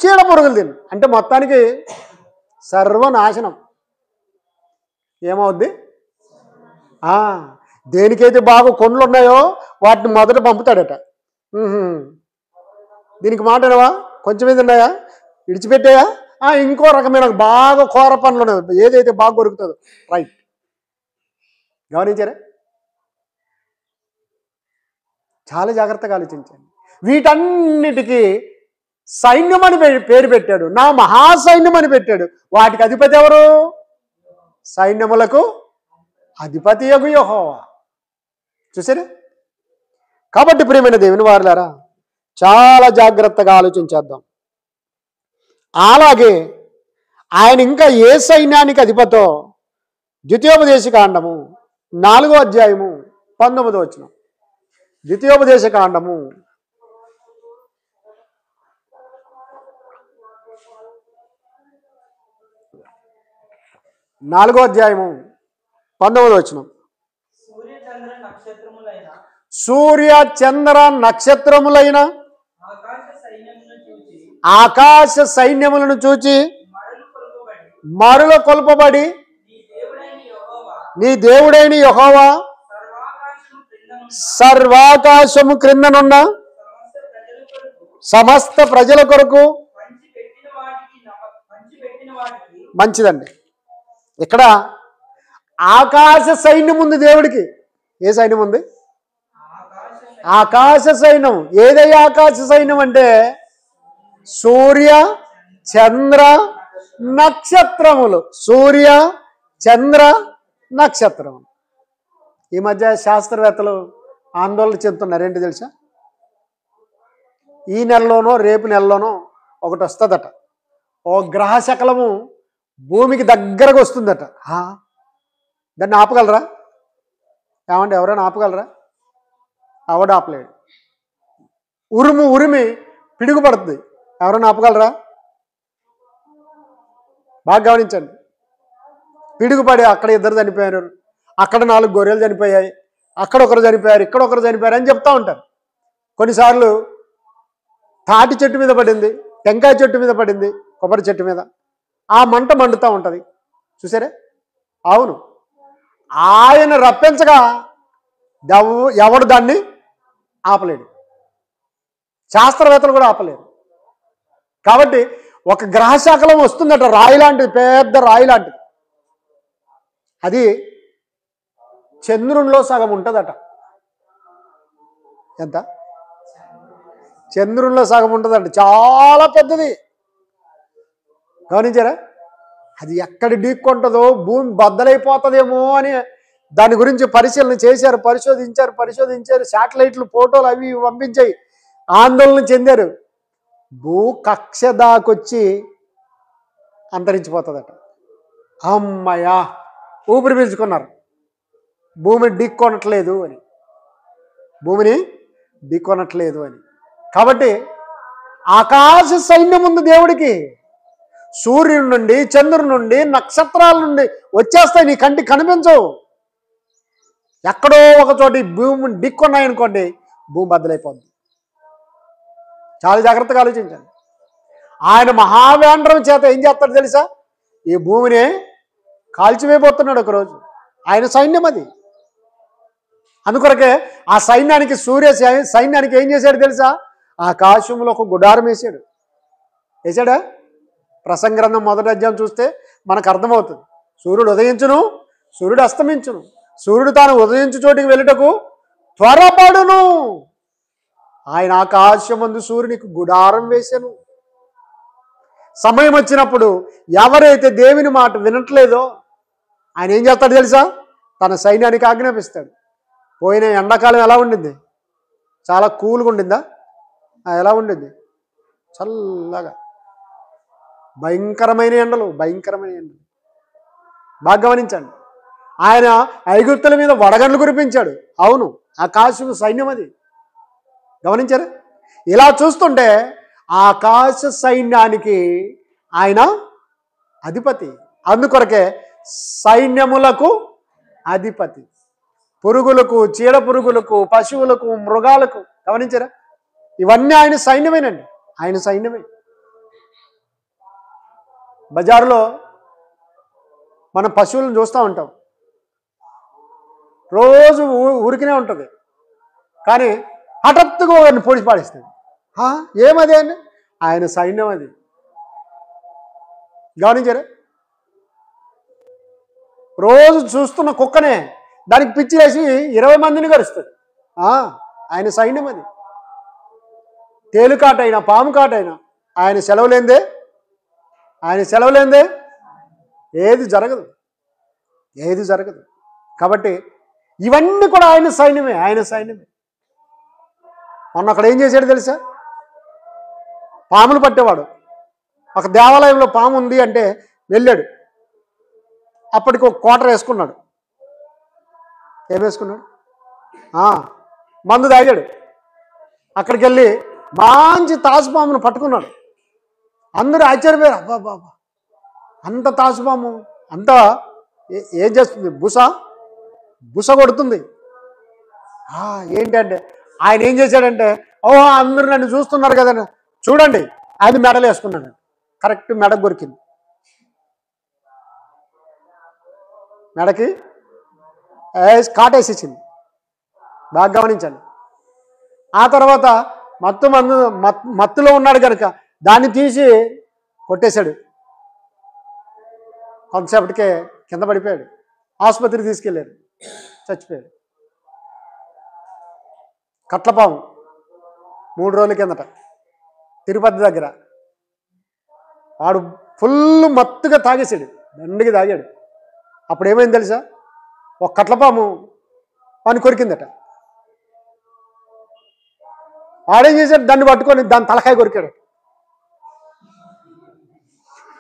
చీడ పురుగులు తిను. అంటే మొత్తానికి సర్వనాశనం. ఏమవుద్ది? దేనికైతే బాగా కొండలు ఉన్నాయో వాటిని మొదట పంపుతాడట. దీనికి మాట్లాడవా? కొంచెం ఏది ఉన్నాయా? విడిచిపెట్టాయా? ఇంకో రకమైన బాగా కూర పనులు ఉన్నాయి, ఏదైతే బాగా దొరుకుతుందో. రైట్. గమనించారా? చాలా జాగ్రత్తగా ఆలోచించండి. వీటన్నిటికీ సైన్యం అని పేరు పెట్టాడు, నా మహాసైన్యం అని పెట్టాడు. వాటికి అధిపతి ఎవరు? సైన్యములకు అధిపతి యగు యెహోవా. చూసారా? కాబట్టి ప్రియమైన దేవుని వారలారా, చాలా జాగ్రత్తగా ఆలోచించేద్దాం. అలాగే ఆయన ఇంకా ఏ సైన్యానికి అధిపతో ద్వితీయోపదేశకాండము 4వ అధ్యాయము 19వ వచనం. ద్వితీయోపదేశకాండము 4వ అధ్యాయము 19వ వచనం. సూర్య చంద్ర నక్షత్రములైన ఆకాశ సైన్యములను చూచి మరుల కొల్పబడి నీ దేవుడైన యెహోవా సర్వాకాశము క్రిందనున్న సమస్త ప్రజల కొరకు. మంచిదండి. ఇక్కడ ఆకాశ సైన్యం ఉంది దేవుడికి. ఏ సైన్యం ఉంది? ఆకాశ సైన్యం. ఏదయ్యా ఆకాశ సైన్యం అంటే సూర్య చంద్ర నక్షత్రములు. సూర్య చంద్ర నక్షత్రములు. ఈ మధ్య శాస్త్రవేత్తలు ఆందోళన చెందుతున్నారు. ఏంటి తెలుసా? ఈ నెలలోనో రేపు నెలలోనో ఒకటి వస్తుందట. ఓ గ్రహ శకలము భూమికి దగ్గరకు వస్తుందట. దాన్ని ఆపగలరా? ఏమంటే ఎవరైనా ఆపగలరా? ఎవడు ఆపలేడు. ఉరిమి పిడుగుపడుతుంది. ఎవరైనా ఆపగలరా? బాగా గమనించండి. పిడుగుపడి అక్కడ 2 చనిపోయారు, అక్కడ 4 గొర్రెలు చనిపోయాయి, అక్కడ ఒకరు చనిపోయారు, ఇక్కడ ఒకరు చనిపోయారు అని చెప్తా ఉంటారు. కొన్నిసార్లు తాటి చెట్టు మీద పడింది, టెంకాయ చెట్టు మీద పడింది, కొబ్బరి చెట్టు మీద. ఆ మంట మండుతూ ఉంటుంది. చూసారే? అవును. ఆయన రప్పించగా ఎవడు దాన్ని ఆపలేడు. శాస్త్రవేత్తలు కూడా ఆపలేరు. కాబట్టి ఒక గ్రహశాఖలం వస్తుందట. రాయి లాంటిది, పెద్ద రాయి లాంటిది. అది చంద్రునిలో సగం ఉంటుందట. ఎంత? చంద్రునిలో సగం ఉంటుందంట. చాలా పెద్దది. గమనించారా? అది ఎక్కడ ఢీక్కొంటుందో, భూమి బద్దలైపోతుందేమో అని దాని గురించి పరిశీలన చేశారు, పరిశోధించారు. శాటిలైట్లు ఫోటోలు అవి పంపించాయి. ఆందోళన చెందారు. భూ కక్ష దాకొచ్చి అంతరించిపోతుందట. అమ్మయ్యా ఊపిరి పీల్చుకున్నారు. భూమిని ఢీక్కొనట్లేదు అని. భూమిని ఢీక్కొనట్లేదు అని. కాబట్టి ఆకాశ సైన్యం ఉంది దేవుడికి. సూర్యుడి నుండి, చంద్రుడి నుండి, నక్షత్రాల నుండి వచ్చేస్తాయి. నీ కంటికి కనిపించవు. ఎక్కడో ఒక చోటి భూమిని ఢీక్కొన్నాయనుకోండి, భూమి బద్దలైపోద్ది. చాలా జాగ్రత్తగా ఆలోచించండి. ఆయన మహావేంద్రం చేత ఏం చేస్తాడు తెలుసా? ఈ భూమిని కాల్చివేయబోతున్నాడు ఒకరోజు. ఆయన సైన్యం అది. అందుకొరకే ఆ సైన్యానికి, సూర్య సైన్యానికి ఏం చేశాడు తెలుసా? ఆకాశంలో ఒక గుడారం వేసాడా? ప్రసంగ గ్రంథం 1వ అధ్యాయం చూస్తే మనకు అర్థమవుతుంది. సూర్యుడు ఉదయించును, సూర్యుడు అస్తమించును, సూర్యుడు తాను ఉదయించు చోటికి వెళ్ళుటకు త్వరపడును. ఆయన ఆకాశమందు సూర్యునికి గుడారం వేశాను. సమయం వచ్చినప్పుడు ఎవరైతే దేవుని మాట వినట్లేదో ఆయన ఏం చేస్తాడు తెలుసా? తన సైన్యానికి ఆజ్ఞాపిస్తాడు. పోయిన ఎండాకాలం ఎలా ఉండింది? చాలా కూల్గా ఉండిందా? ఎలా ఉండింది? చల్లగా. భయంకరమైన ఎండలు. బాగా గమనించండి. ఆయన ఐగుప్తుల మీద వడగండ్లు కురిపించాడు. అవును, ఆకాశం సైన్యం అది. గమనించారు? ఇలా చూస్తుంటే ఆకాశ సైన్యానికి ఆయన అధిపతి. అందుకొరకే సైన్యములకు అధిపతి. పురుగులకు, చీడ పురుగులకు, పశువులకు, మృగాలకు. గమనించారా? ఇవన్నీ ఆయన సైన్యమేనండి. ఆయన సైన్యమే. బజారులో మనం పశువులను చూస్తూ ఉంటాం. రోజు ఊరికినే ఉంటుంది. కానీ హఠాత్తుగా వారిని పొడి పాడిస్తుంది. ఏమది అని? ఆయన సైన్యం అది. గమనించారా? రోజు చూస్తున్న కుక్కనే దానికి పిచ్చి వేసి 20 మందిని కరుస్తుంది. ఆయన సైన్యం అది. తేలుకాటైనా, పాము కాటైనా ఆయన సెలవు లేందే ఏది జరగదు. కాబట్టి ఇవన్నీ కూడా ఆయన సైన్యమే. మొన్న అక్కడ ఏం చేశాడు తెలుసా? పాములు పట్టేవాడు. ఒక దేవాలయంలో పాము ఉంది అంటే వెళ్ళాడు. అప్పటికి ఒక కోటర్ వేసుకున్నాడు. ఏం వేసుకున్నాడు? మందు తాగాడు. అక్కడికి వెళ్ళి మంచి తాసుపామును పట్టుకున్నాడు. అందరూ ఆశ్చర్యపోయారు. అబ్బా, అంత తాసుపాము, అంత ఏం చేస్తుంది? బుస కొడుతుంది. ఏంటంటే ఆయన ఏం చేశాడంటే, అందరూ నన్ను చూస్తున్నారు కదా, చూడండి ఆయన మెడలు వేసుకున్నాడు. కరెక్ట్ మెడకు కొరికింది. మెడకి కాటేసిచ్చింది. బాగా గమనించండి. ఆ తర్వాత మత్తులో ఉన్నాడు కనుక దాన్ని తీసి కొట్టేశాడు. కొంతసేపటికే కింద పడిపోయాడు. ఆసుపత్రికి తీసుకెళ్ళాడు, చచ్చిపోయాడు. కట్లపాము 3 రోజుల కిందట తిరుపతి దగ్గర వాడు ఫుల్ మత్తుగా తాగేసాడు, దండిగా తాగాడు. అప్పుడు ఏమైంది తెలుసా? ఒక కట్లపాము వాడిని కొరికిందట. వాడేం చేశాడు? దాన్ని పట్టుకొని దాని తలకాయ కొరికాడు.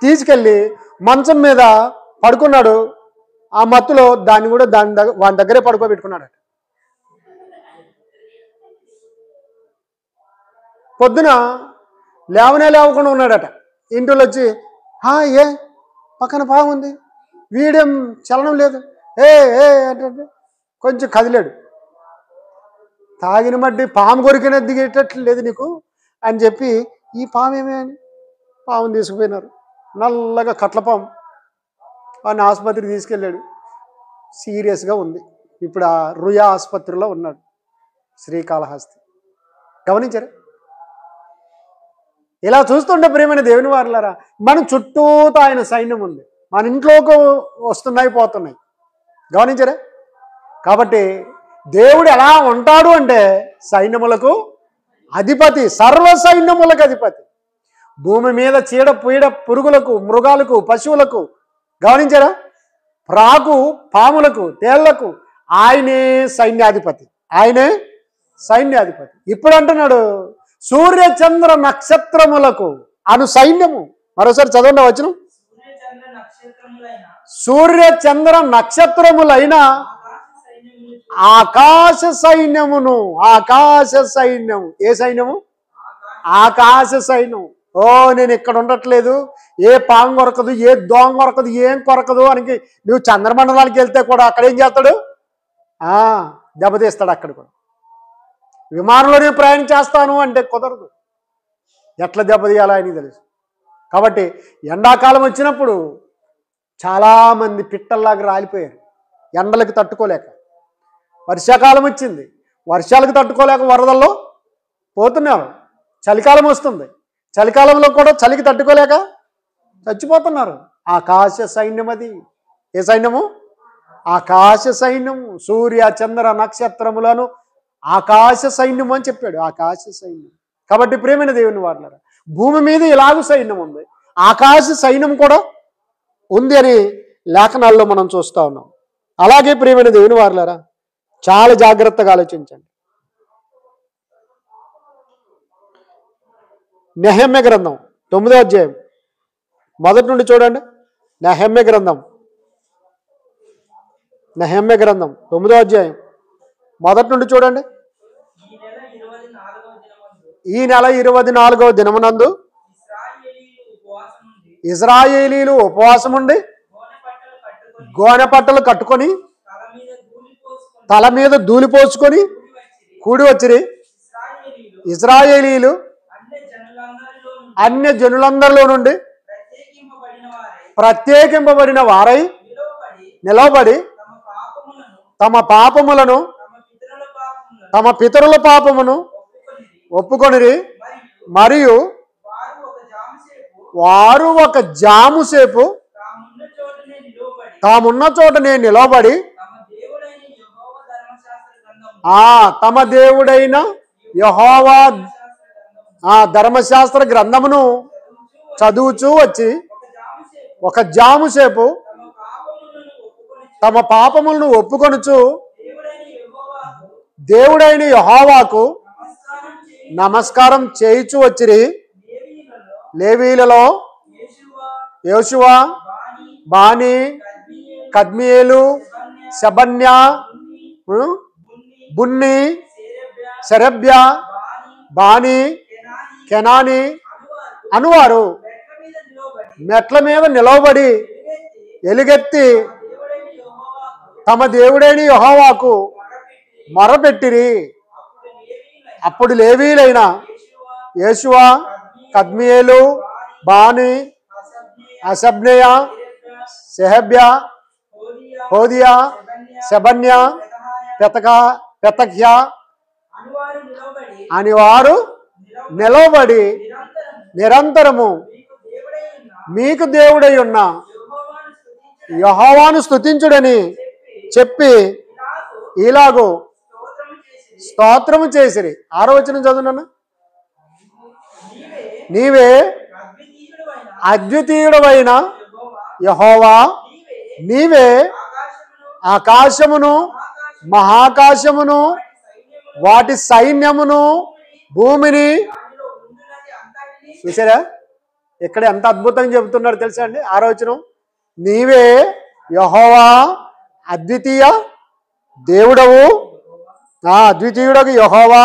తీసుకెళ్ళి మంచం మీద పడుకున్నాడు. ఆ మత్తులో దాన్ని కూడా వాని దగ్గరే పడుకోబెట్టుకున్నాడు. పొద్దున లేవకుండా ఉన్నాడట. ఇంట్లో వచ్చి ఏ పక్కన పాము ఉంది, వీడేం చలనం లేదు, అంటే కొంచెం కదిలాడు. తాగిన మట్టి పాము కొరికిన దిగేటట్లు లేదు నీకు అని చెప్పి ఈ పాము ఏమే అని పాముని తీసుకుపోయినారు. నల్లగా కట్లపాము. వాడిని ఆసుపత్రికి తీసుకెళ్ళాడు. సీరియస్గా ఉంది. ఇప్పుడు ఆ రుయా ఆసుపత్రిలో ఉన్నాడు, శ్రీకాళహస్తి. గమనించారా? ఇలా చూస్తుంటే ప్రియమైన దేవుని వారలారా, మన చుట్టూతో ఆయన సైన్యం ఉంది. మన ఇంట్లోకి వస్తున్నాయి, పోతున్నాయి. గమనించారా? కాబట్టి దేవుడు ఎలా ఉంటాడు అంటే సైన్యములకు అధిపతి, సర్వ సైన్యములకు అధిపతి. భూమి మీద చీడ పీడ పురుగులకు, మృగాలకు, పశువులకు, గమనించారా, ప్రాకు పాములకు, తేళ్లకు ఆయనే సైన్యాధిపతి. ఆయనే సైన్యాధిపతి. ఇప్పుడు అంటున్నాడు సూర్య చంద్ర నక్షత్రములకు అను సైన్యము. మరోసారి చదవండి వచనం. సూర్య చంద్ర నక్షత్రములైన ఆకాశ సైన్యమును. ఆకాశ సైన్యము. ఏ సైన్యము? ఆకాశ సైన్యం. నేను ఇక్కడ ఉండట్లేదు, ఏ పాము కొరకదు, ఏ దోమ కొరకదు, ఏం కొరకదు అని నువ్వు చంద్రమండలానికి వెళ్తే కూడా అక్కడ ఏం చేస్తాడు? దెబ్బతీస్తాడు. అక్కడ కూడా విమానంలోనే ప్రయాణం చేస్తాను అంటే కుదరదు. ఎట్లా దెబ్బతీయాలో ఆయనకి తెలుసు. కాబట్టి ఎండాకాలం వచ్చినప్పుడు చాలామంది పిట్టల్లాగా రాలిపోయారు, ఎండలకు తట్టుకోలేక. వర్షాకాలం వచ్చింది, వర్షాలకు తట్టుకోలేక వరదల్లో పోతున్నారు. చలికాలం వస్తుంది, చలికాలంలో కూడా చలికి తట్టుకోలేక చచ్చిపోతున్నారు. ఆకాశ సైన్యం అది. ఏ సైన్యము? ఆకాశ సైన్యము. సూర్య చంద్ర నక్షత్రములను ఆకాశ సైన్యము అని చెప్పాడు. ఆకాశ సైన్యం. కాబట్టి ప్రియమైన దేవుని వారలారా, భూమి మీద ఇలాగూ సైన్యం ఉంది, ఆకాశ సైన్యం కూడా ఉంది అని లేఖనాల్లో మనం చూస్తూ ఉన్నాం. అలాగే ప్రియమైన దేవుని వారలారా, చాలా జాగ్రత్తగా ఆలోచించండి. నెహెమ్యా గ్రంథం 9వ అధ్యాయం మొదటి నుండి చూడండి. నెహెమ్యా గ్రంథం 9వ అధ్యాయం మొదటి నుండి చూడండి. ఈ నెల 24వ దినమునందు ఇశ్రాయేలీలు ఉపవాసం ఉండి గోనె పట్టలు కట్టుకొని తల మీద ధూళి పోసుకొని కూడి వచ్చిరి. ఇశ్రాయేలీలు అన్య జనులందరిలో నుండి ప్రత్యేకింపబడిన వారై నిలవబడి తమ పాపములను, తమ పితరుల పాపమును ఒప్పుకొనిరి. మరియు వారు ఒక జాము సేపు తామున్న చోటనే నిలవబడి తమ దేవుడైన యెహోవా ధర్మశాస్త్ర గ్రంథమును చదువుచూ వచ్చి ఒక జాము సేపు తమ పాపములను ఒప్పుకొనుచు దేవుడైన యెహోవాకు నమస్కారం చేయుచు వచ్చిరి. లేవీలలో యోషువ, బానీ, కద్మియేలు, షెబన్యా, బున్ని, షెరెబ్యా, బానీ, కెనాని అనువారు మెట్ల మీద నిలవబడి ఎలుగెత్తి తమ దేవుడైన యెహోవాకు మొరపెట్టిరి. అప్పుడు లేవీయులైన యేషువ, కద్మియేలు, బాని, హషబ్నెయ, షెహబ్యా, హోదియా, షెబన్య, పెతహ్య అని వారు నిలవబడి నిరంతరము మీకు దేవుడై ఉన్న యెహోవాను స్తుతించుడని చెప్పి ఇలాగూ స్తోత్రము చేసిరి. 6వ వచనం చదువునన్న. నీవే అద్వితీయుడవైన యెహోవా, నీవే ఆకాశమును మహాకాశమును వాటి సైన్యమును భూమిని. చూసారా ఇక్కడ ఎంత అద్భుతంగా చెబుతున్నాడు తెలుసా అండి? 6వ వచనం, నీవే యెహోవా అద్వితీయ దేవుడవు, అద్వితీయుడకు యెహోవా,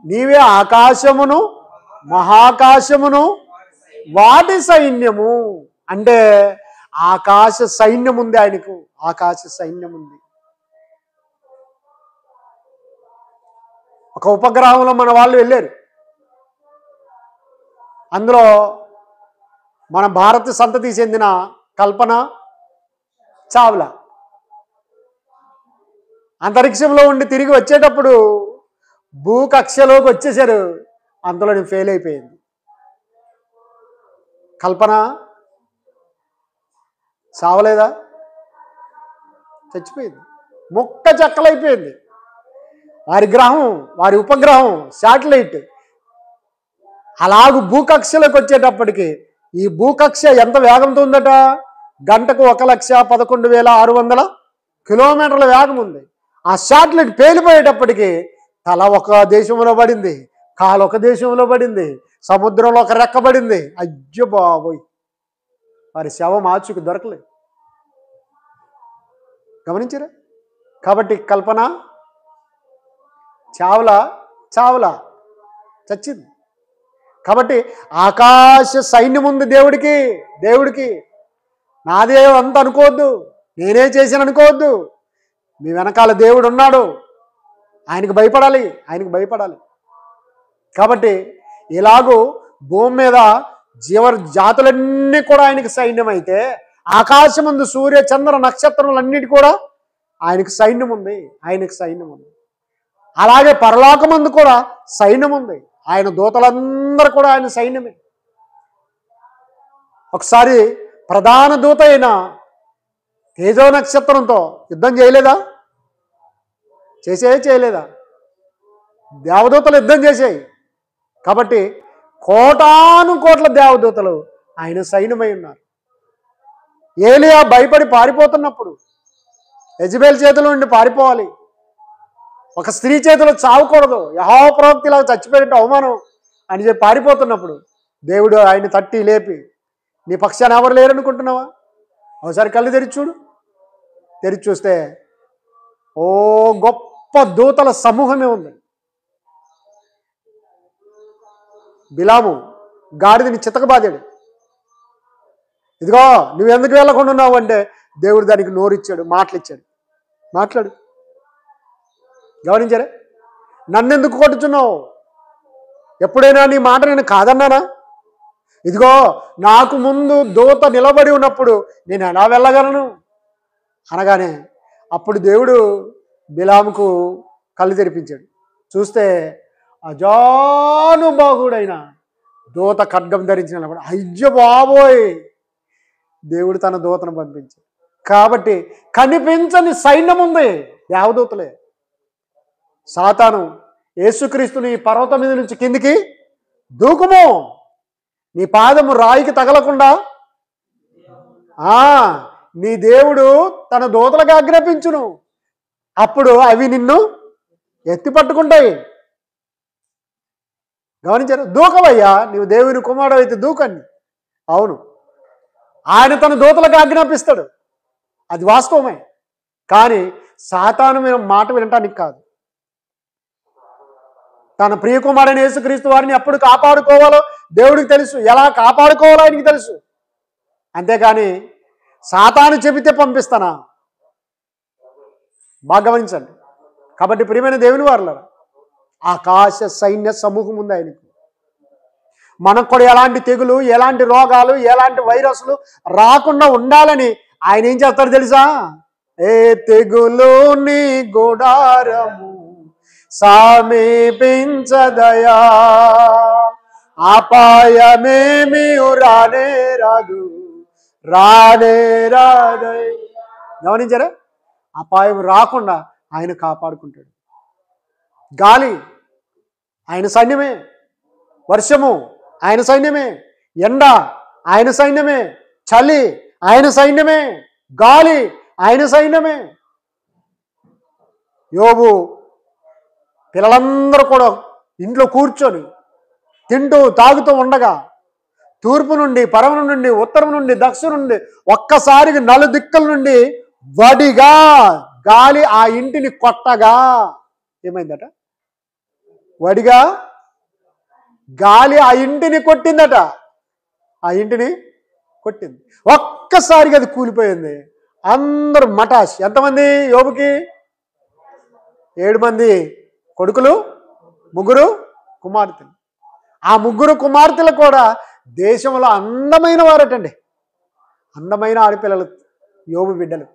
నీవే ఆకాశమును మహాకాశమును వాటి సైన్యము. అంటే ఆకాశ సైన్యం ఉంది ఆయనకు, ఆకాశ సైన్యం ఉంది. ఒక ఉపగ్రహంలో మన వాళ్ళు వెళ్ళారు. అందులో మన భారత సంతతి చెందిన కల్పన చావ్లా అంతరిక్షంలో ఉండి తిరిగి వచ్చేటప్పుడు భూకక్షలోకి వచ్చేసారు. అంతలో నేను ఫెయిల్ అయిపోయింది. కల్పన చావలేదా? చచ్చిపోయింది, ముక్క చెక్కలైపోయింది. వారి గ్రహం, వారి ఉపగ్రహం, శాటిలైట్ అలాగూ భూకక్షలోకి వచ్చేటప్పటికి ఈ భూకక్ష ఎంత వేగంతో ఉందట? గంటకు 1,11,600 కిలోమీటర్ల వేగం ఉంది. ఆ శాటిలైట్ పేలిపోయేటప్పటికి తల ఒక దేశంలో పడింది, కాలు ఒక దేశంలో పడింది, సముద్రంలో ఒక రెక్క పడింది. అయ్యో బాబోయ్, వారి శవం ఆచూకు దొరకలేదు. గమనించారా? కాబట్టి కల్పన చావ్లా చచ్చింది. కాబట్టి ఆకాశ సైన్యం ఉంది దేవుడికి. నాదే అంత అనుకోవద్దు, నేనే చేశాను అనుకోవద్దు. మీ వెనకాల దేవుడు ఉన్నాడు, ఆయనకు భయపడాలి. కాబట్టి ఇలాగూ భూమి మీద జాతులన్నీ కూడా ఆయనకి సైన్యం అయితే, ఆకాశమందు సూర్య చంద్ర నక్షత్రములన్నిటి కూడా ఆయనకు సైన్యం ఉంది. అలాగే పరలోకమందు కూడా సైన్యం ఉంది. ఆయన దూతలందరూ కూడా ఆయన సైన్యమే. ఒకసారి ప్రధాన దూత అయిన తేజో నక్షత్రంతో యుద్ధం చేయలేదా? దేవదూతలు యుద్ధం చేశాయి. కాబట్టి కోటాను కోట్ల దేవదూతలు ఆయన సైన్యమై ఉన్నారు. ఏలియా భయపడి పారిపోతున్నప్పుడు, యెజబెల్ చేతిలో నుండి పారిపోవాలి, ఒక స్త్రీ చేతిలో చావకూడదు, యెహోవా ప్రవక్త ఇలా చచ్చిపోయినట్టు అవమానం అని చెప్పి పారిపోతున్నప్పుడు దేవుడు ఆయన తట్టి లేపి, నీ పక్షాన ఎవరు లేరనుకుంటున్నావా? ఒకసారి కళ్ళు తెరిచి చూస్తే ఓ గొప్ప దూతల సమూహమే ఉంది. బిలాము గాడిదని చితకబాదాడు. ఇదిగో నువ్వు ఎందుకు వెళ్ళకుండా ఉన్నావు అంటే దేవుడు దానికి నోరిచ్చాడు, మాట్లాడు. గమనించారా? నన్నెందుకు కొట్టుచున్నావు? ఎప్పుడైనా నీ మాట నేను కాదన్నానా? ఇదిగో నాకు ముందు దూత నిలబడి ఉన్నప్పుడు నేను ఎలా వెళ్ళగలను అనగానే అప్పుడు దేవుడు బిలాముకు కళ్ళు తెరిపించాడు. చూస్తే అజానుబాహుడైన దూత ఖడ్గం ధరించిన కూడా, అయ్యో బాబోయ్, దేవుడు తన దూతను పంపించాడు. కాబట్టి కనిపించని సైన్యం ఉంది, దేవదూతలే. సాతాను యేసుక్రీస్తుని పర్వతం మీద నుంచి కిందికి దూకుము, నీ పాదము రాయికి తగలకుండా నీ దేవుడు తన దూతలకు ఆజ్ఞాపించును, అప్పుడు అవి నిన్ను ఎత్తి పట్టుకుంటాయి. గమనించారు? దూకవయ్యా, నీవు దేవుని కుమారుడు అయితే దూకండి. అవును, ఆయన తన దూతలకు ఆజ్ఞాపిస్తాడు, అది వాస్తవమే. కానీ సాతాను మాట వినటానికి కాదు. తన ప్రియకుమారుడైన యేసుక్రీస్తు వారిని ఎప్పుడు కాపాడుకోవాలో దేవుడికి తెలుసు, ఎలా కాపాడుకోవాలో ఆయనకి తెలుసు. అంతేకాని సాతాను చెబితే పంపిస్తానా? బాగా గమనించండి. కాబట్టి ప్రియమైన దేవుని వారలారా, ఆకాశ సైన్య సమూహం ఉంది ఆయనకు. మనకు కూడా ఎలాంటి తెగులు, ఎలాంటి రోగాలు, ఎలాంటి వైరస్లు రాకుండా ఉండాలని ఆయన ఏం చేస్తాడు తెలుసా? ఏ తెగులు నీ గుడారము సమీపించదయా, అపాయమేమి రానే రాదు, రానే రాదై. గమనించారా? అపాయం రాకుండా ఆయన కాపాడుకుంటాడు. గాలి ఆయన సైన్యమే, వర్షము ఆయన సైన్యమే, ఎండ ఆయన సైన్యమే, చలి ఆయన సైన్యమే, గాలి ఆయన సైన్యమే. యోబు పిల్లలందరూ కూడా ఇంట్లో కూర్చొని తింటూ తాగుతూ ఉండగా తూర్పు నుండి, పడమర నుండి, ఉత్తరం నుండి, దక్షిణం నుండి ఒక్కసారిగా నలుదిక్కుల నుండి వడిగా గాలి ఆ ఇంటిని కొట్టగా ఏమైందట? వడిగా గాలి ఆ ఇంటిని కొట్టిందట. ఆ ఇంటిని కొట్టింది. ఒక్కసారిగా అది కూలిపోయింది. అందరూ మటాష్. ఎంతమంది యోబుకి? 7 మంది కొడుకులు, 3 కుమార్తెలు. ఆ 3 కుమార్తెలు కూడా దేశంలో అందమైన వారటండి. అందమైన ఆడపిల్లలు యోబు బిడ్డలు.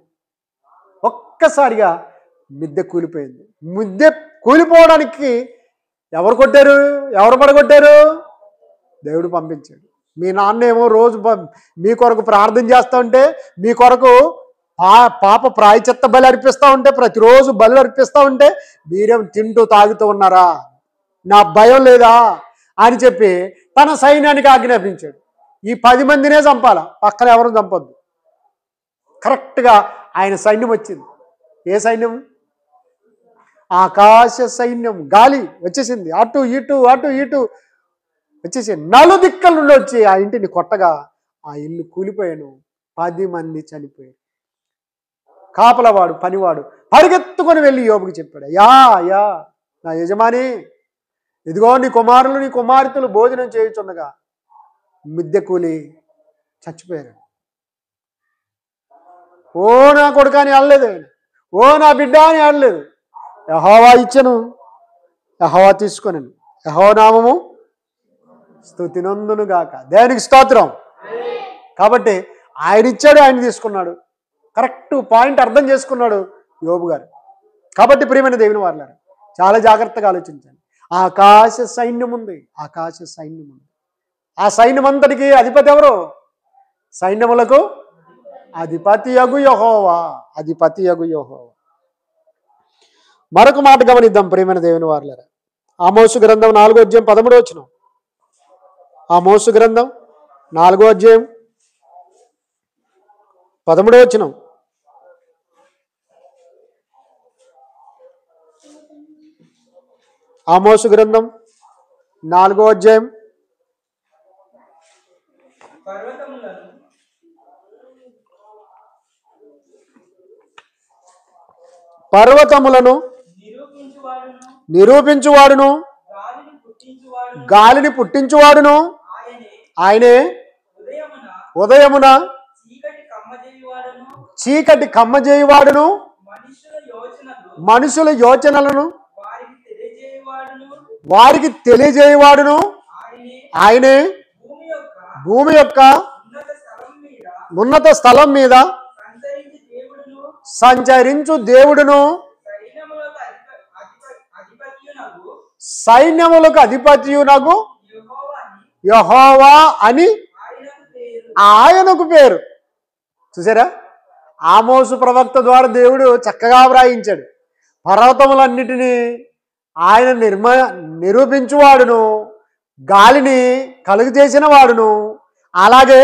ఒక్కసారిగా మిద్దె కూలిపోయింది. మిద్దె కూలిపోవడానికి ఎవరు కొట్టారు? ఎవరు పడగొట్టారు? దేవుడు పంపించాడు. మీ నాన్న ఏమో రోజు మీ కొరకు ప్రార్థన చేస్తూ ఉంటే, మీ కొరకు పాప ప్రాయచిత్త బలి అర్పిస్తూ ఉంటే, ప్రతిరోజు బలి అర్పిస్తూ ఉంటే మీరేం తింటూ తాగుతూ ఉన్నారా? నా భయం లేదా అని చెప్పి తన సైన్యానికి ఆజ్ఞాపించాడు. ఈ 10 మందినే చంపాల, పక్కన ఎవరు చంపొద్దు. కరెక్ట్గా ఆయన సైన్యం వచ్చింది. ఏ సైన్యం? ఆకాశ సైన్యం. గాలి వచ్చేసింది, అటు ఇటు అటు ఇటు వచ్చేసి నలుదిక్కల నుండి వచ్చి ఆ ఇంటిని కొట్టగా ఆ ఇల్లు కూలిపోయాను. 10 మంది చనిపోయారు. కాపలవాడు, పనివాడు పరిగెత్తుకొని వెళ్ళి యోబుకి చెప్పాడు, యా నా యజమాని, ఇదిగో నీ కుమారులు నీ కుమార్తెలు భోజనం చేయుచుండగా మిద్దె కూలి చచ్చిపోయారు. ఓ నా కొడుకు అని అనలేదు, ఓ నా బిడ్డ అని అనలేదు. యెహోవా ఇచ్చను, యెహోవా తీసుకొనెను, యెహోవా నామము స్తుతి నొందును గాక. దేవునికి స్తోత్రం. కాబట్టి ఆయన ఇచ్చాడు, ఆయన తీసుకున్నాడు. కరెక్ట్ పాయింట్ అర్థం చేసుకున్నాడు యోబు గారు. కాబట్టి ప్రియమైన దేవుని వారలారా, చాలా జాగ్రత్తగా ఆలోచించండి. ఆకాశ సైన్యం ఉంది, ఆకాశ సైన్యం ఉంది. ఆ సైన్యం అంతటికి అధిపతి ఎవరు? సైన్యములకు అధిపతి యగు యెహోవా, అధిపతి యగు యెహోవా. మరొక మాట గమనిద్దాం ప్రియమైన దేవుని వారలారా. ఆమోసు గ్రంథం 4వ అధ్యాయం 13వ వచనం. ఆమోసు గ్రంథం 4వ అధ్యాయం 13వ వచనం. ఆమోసు గ్రంథం 4వ అధ్యాయం పర్వతములను నిరూపించువాడును, గాలిని పుట్టించువాడును ఆయనే, ఉదయమున చీకటి కమ్మజేయువాడును, మనుషుల యోచనలను వారికి తెలియజేయువాడును ఆయనే, భూమి యొక్క ఉన్నత స్థలం మీద సంచరించు దేవుడును, సైన్యములకు అధిపతియునగు యెహోవా అని ఆయనకు పేరు. చూసారా? ఆమోసు ప్రవక్త ద్వారా దేవుడు చక్కగా వ్రాయించాడు. పర్వతములన్నిటినీ ఆయన నిరూపించువాడును, గాలిని కలుగు చేసిన వాడును, అలాగే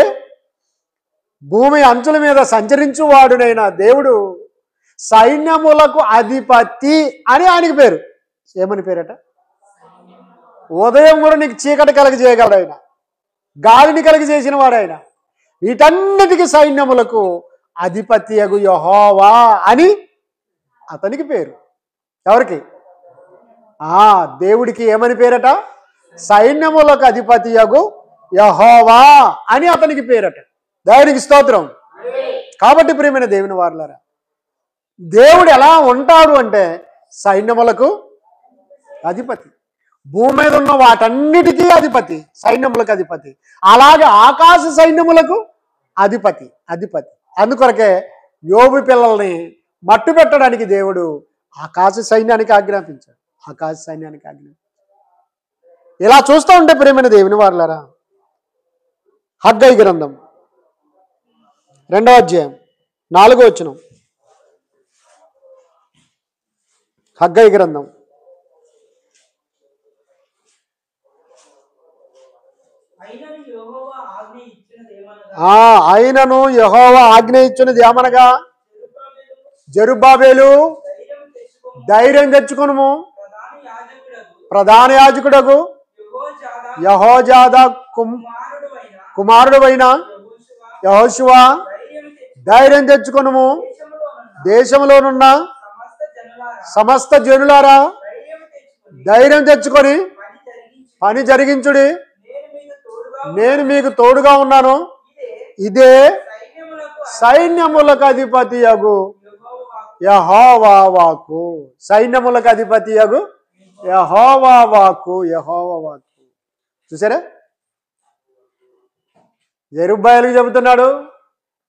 భూమి అంచుల మీద సంచరించువాడునైన దేవుడు సైన్యములకు అధిపతి అని ఆయనకి పేరు. ఏమని పేరట? ఉదయం కూడా నీకు చీకటి కలిగి చేయగలడు ఆయన, గాలిని కలిగి చేసిన వాడు ఆయన. వీటన్నిటికీ సైన్యములకు అధిపతి యగు యెహోవా అని అతనికి పేరు. ఎవరికి? దేవుడికి ఏమని పేరట? సైన్యములకు అధిపతి యగు యెహోవా అని అతనికి పేరట. దేవునికి స్తోత్రం. కాబట్టి ప్రియమైన దేవుని వారలారా, దేవుడు ఎలా ఉంటాడు అంటే సైన్యములకు అధిపతి. భూమి మీద ఉన్న వాటన్నిటికీ అధిపతి, సైన్యములకు అధిపతి. అలాగే ఆకాశ సైన్యములకు అధిపతి. అందుకొరకే యోబు పిల్లల్ని మట్టు పెట్టడానికి దేవుడు ఆకాశ సైన్యానికి ఆజ్ఞాపించాడు. ఇలా చూస్తూ ఉంటే ప్రియమైన దేవుని వారలారా, హగ్గయి గ్రంథం 2వ అధ్యాయం 4వ వచనం. హగ్గయి గ్రంథం ఆయనను యెహోవా ఆజ్ఞ ఇచ్చినది ఏమనగా, జెరుబ్బాబెలు ధైర్యం తెచ్చుకొనుము, ప్రధాన యాజకుడగు యెహోజాదా కుమారుడువైన యెహోషువ ధైర్యం తెచ్చుకొనుము, దేశంలోనున్న సమస్త జనులారా ధైర్యం తెచ్చుకొని పని జరిగించుడి, నేను మీకు తోడుగా ఉన్నాను. ఇదే సైన్యములకు అధిపతి యగు యెహోవా వాక్కు. సైన్యములకు అధిపతి యగు యెహోవా వాక్కు. చూసారా, జెరుబ్బాబెలుకు చెబుతున్నాడు,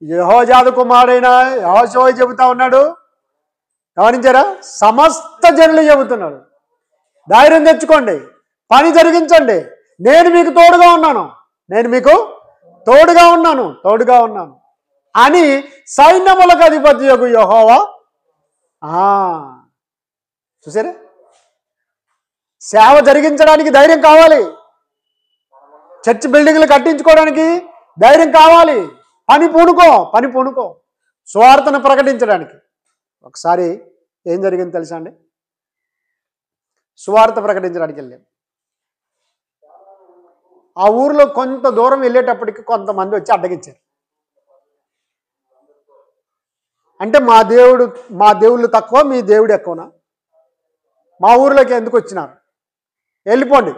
యెహోజాదు కుమారుడైన యెహోషువ చెబుతా ఉన్నాడు. గమనించారా, సమస్త జనులు చెబుతున్నాడు, ధైర్యం తెచ్చుకోండి, పని జరిగించండి, నేను మీకు తోడుగా ఉన్నాను అని సైన్యములకు అధిపతి యగు యెహోవా. చూసారా, సేవ జరిగించడానికి ధైర్యం కావాలి, చర్చ్ బిల్డింగ్లు కట్టించుకోవడానికి ధైర్యం కావాలి, పని పూనుకో సువార్తను ప్రకటించడానికి. ఒకసారి ఏం జరిగింది తెలుసా అండి? సువార్త ప్రకటించడానికి వెళ్ళాం. ఆ ఊరిలో కొంత దూరం వెళ్ళేటప్పటికి కొంతమంది వచ్చి అడ్డగించారు. అంటే మా దేవుళ్ళు తక్కువ, మీ దేవుడు ఎక్కువనా? మా ఊర్లోకి ఎందుకు వచ్చినారు? వెళ్ళిపోండి.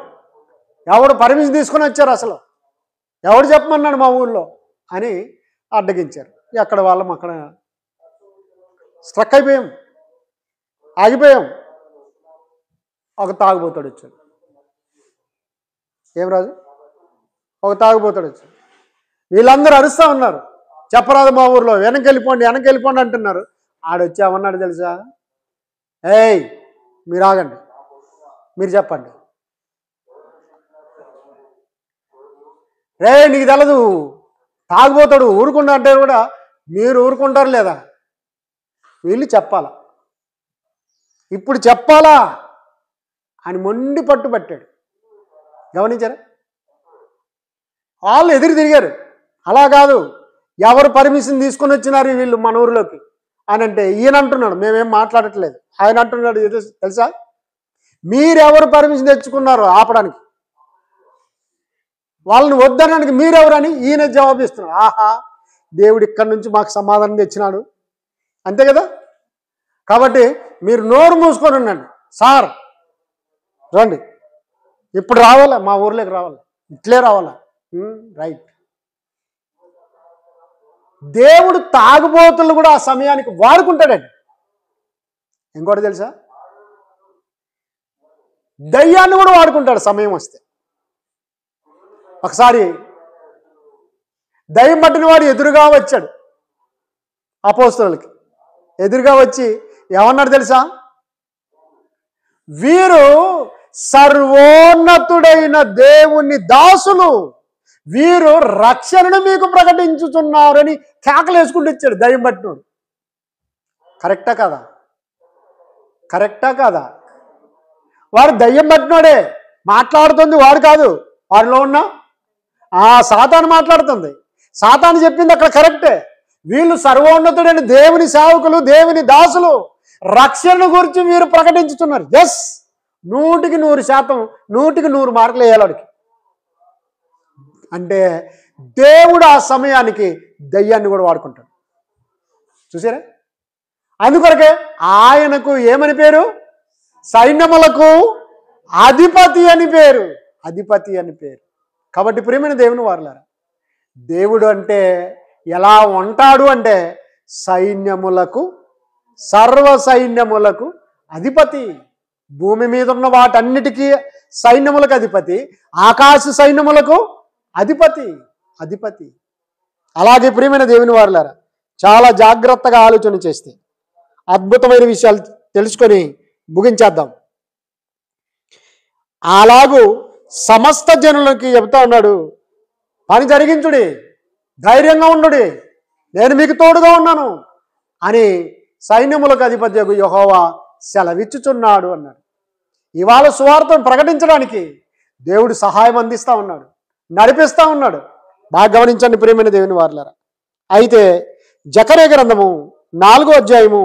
ఎవడు పర్మిషన్ తీసుకొని వచ్చారు? అసలు ఎవడు చెప్పమన్నాడు మా ఊళ్ళో అని అడ్డగించారు. ఎక్కడ వాళ్ళం అక్కడ స్ట్రక్ అయిపోయాం, ఆగిపోయాం. ఒక తాగుబోతాడు వచ్చాడు. ఏం రాజు? ఒక తాగుబోతాడు వచ్చాడు. వీళ్ళందరూ అరుస్తూ ఉన్నారు, చెప్పరాదు మా ఊర్లో, వెనక్కి వెళ్ళిపోండి అంటున్నారు. ఆడొచ్చి ఏమన్నాడు తెలుసా? ఏయ్ మీరు ఆగండి, మీరు చెప్పండి. రే నీకు తెలదు, తాగుబోతాడు ఊరుకుండా అంటే కూడా మీరు ఊరుకుంటారు లేదా? వీళ్ళు చెప్పాలా, ఇప్పుడు చెప్పాలా అని మొండి పట్టుబట్టాడు. గమనించారా? వాళ్ళు ఎదురు తిరిగారు. అలా కాదు, ఎవరు పర్మిషన్ తీసుకొని వచ్చినారు వీళ్ళు మన ఊరిలోకి అని అంటే ఈయన అంటున్నాడు, మేమేం మాట్లాడట్లేదు. ఆయన అంటున్నాడు ఏదో తెలుసా, మీరెవరు పర్మిషన్ తెచ్చుకున్నారు ఆపడానికి, వాళ్ళని వద్దనడానికి మీరెవరని ఈయన జవాబిస్తున్నాడు. ఆహా, దేవుడు ఇక్కడి నుంచి మాకు సమాధానం తెచ్చినాడు, అంతే కదా. కాబట్టి మీరు నోరు మూసుకొని ఉండండి. సార్ రండి, ఇప్పుడు రావాలా, మా ఊర్లోకి రావాలా, ఇట్లే రావాలా, రైట్. దేవుడు తాగుబోతులు కూడా ఆ సమయానికి వాడుకుంటాడండి. ఇంకోటి తెలుసా, దయ్యాన్ని కూడా వాడుకుంటాడు సమయం వస్తే. ఒకసారి దయ్యం పట్టిన వాడు ఎదురుగా వచ్చాడు, అపోస్తలులకి ఎదురుగా వచ్చి ఏమన్నాడు తెలుసా? వీరు సర్వోన్నతుడైన దేవుని దాసులు, వీరు రక్షణను మీకు ప్రకటించుతున్నారని కేకలు వేసుకుంటూ ఇచ్చాడు దయ్యం పట్టినోడు. కరెక్టా కాదా? వాడు దయ్యం పట్టినోడే, మాట్లాడుతుంది వాడు కాదు, వాడిలో ఉన్న సాతాను మాట్లాడుతుంది. సాతాను చెప్పింది అక్కడ కరెక్టే. వీళ్ళు సర్వోన్నతుడైన దేవుని సేవకులు, దేవుని దాసులు, రక్షణ గురించి మీరు ప్రకటించుతున్నారు. ఎస్, 100% 100 మార్కులు వేయాలి వాడికి. అంటే దేవుడు ఆ సమయానికి దయ్యాన్ని కూడా వాడుకుంటాడు. చూసారా? అందుకొరకే ఆయనకు ఏమని పేరు? సైన్యములకు అధిపతి అని పేరు. కాబట్టి ప్రియమైన దేవుని వారలారా, దేవుడు అంటే ఎలా ఉంటాడు అంటే సైన్యములకు సర్వ సైన్యములకు అధిపతి. భూమి మీద ఉన్న వాటన్నిటికీ సైన్యములకు అధిపతి, ఆకాశ సైన్యములకు అధిపతి. అధిపతి. అలాగే ప్రియమైన దేవుని వారులారా, చాలా జాగ్రత్తగా ఆలోచన చేస్తే అద్భుతమైన విషయాలు తెలుసుకొని ముగించేద్దాం. అలాగూ సమస్త జనులకి చెబుతా ఉన్నాడు, పని జరిగించుడి, ధైర్యంగా ఉండుడి, నేను మీకు తోడుగా ఉన్నాను అని సైన్యములకు అధిపతి యెహోవా సెలవిచ్చుచున్నాడు అన్నాడు. ఇవాళ సువార్తను ప్రకటించడానికి దేవుడు సహాయం అందిస్తూ ఉన్నాడు, నడిపిస్తూ ఉన్నాడు. బాగా గమనించండి ప్రియమైన దేవుని వారులారా. అయితే జకర్యా గ్రంథము 4వ అధ్యాయము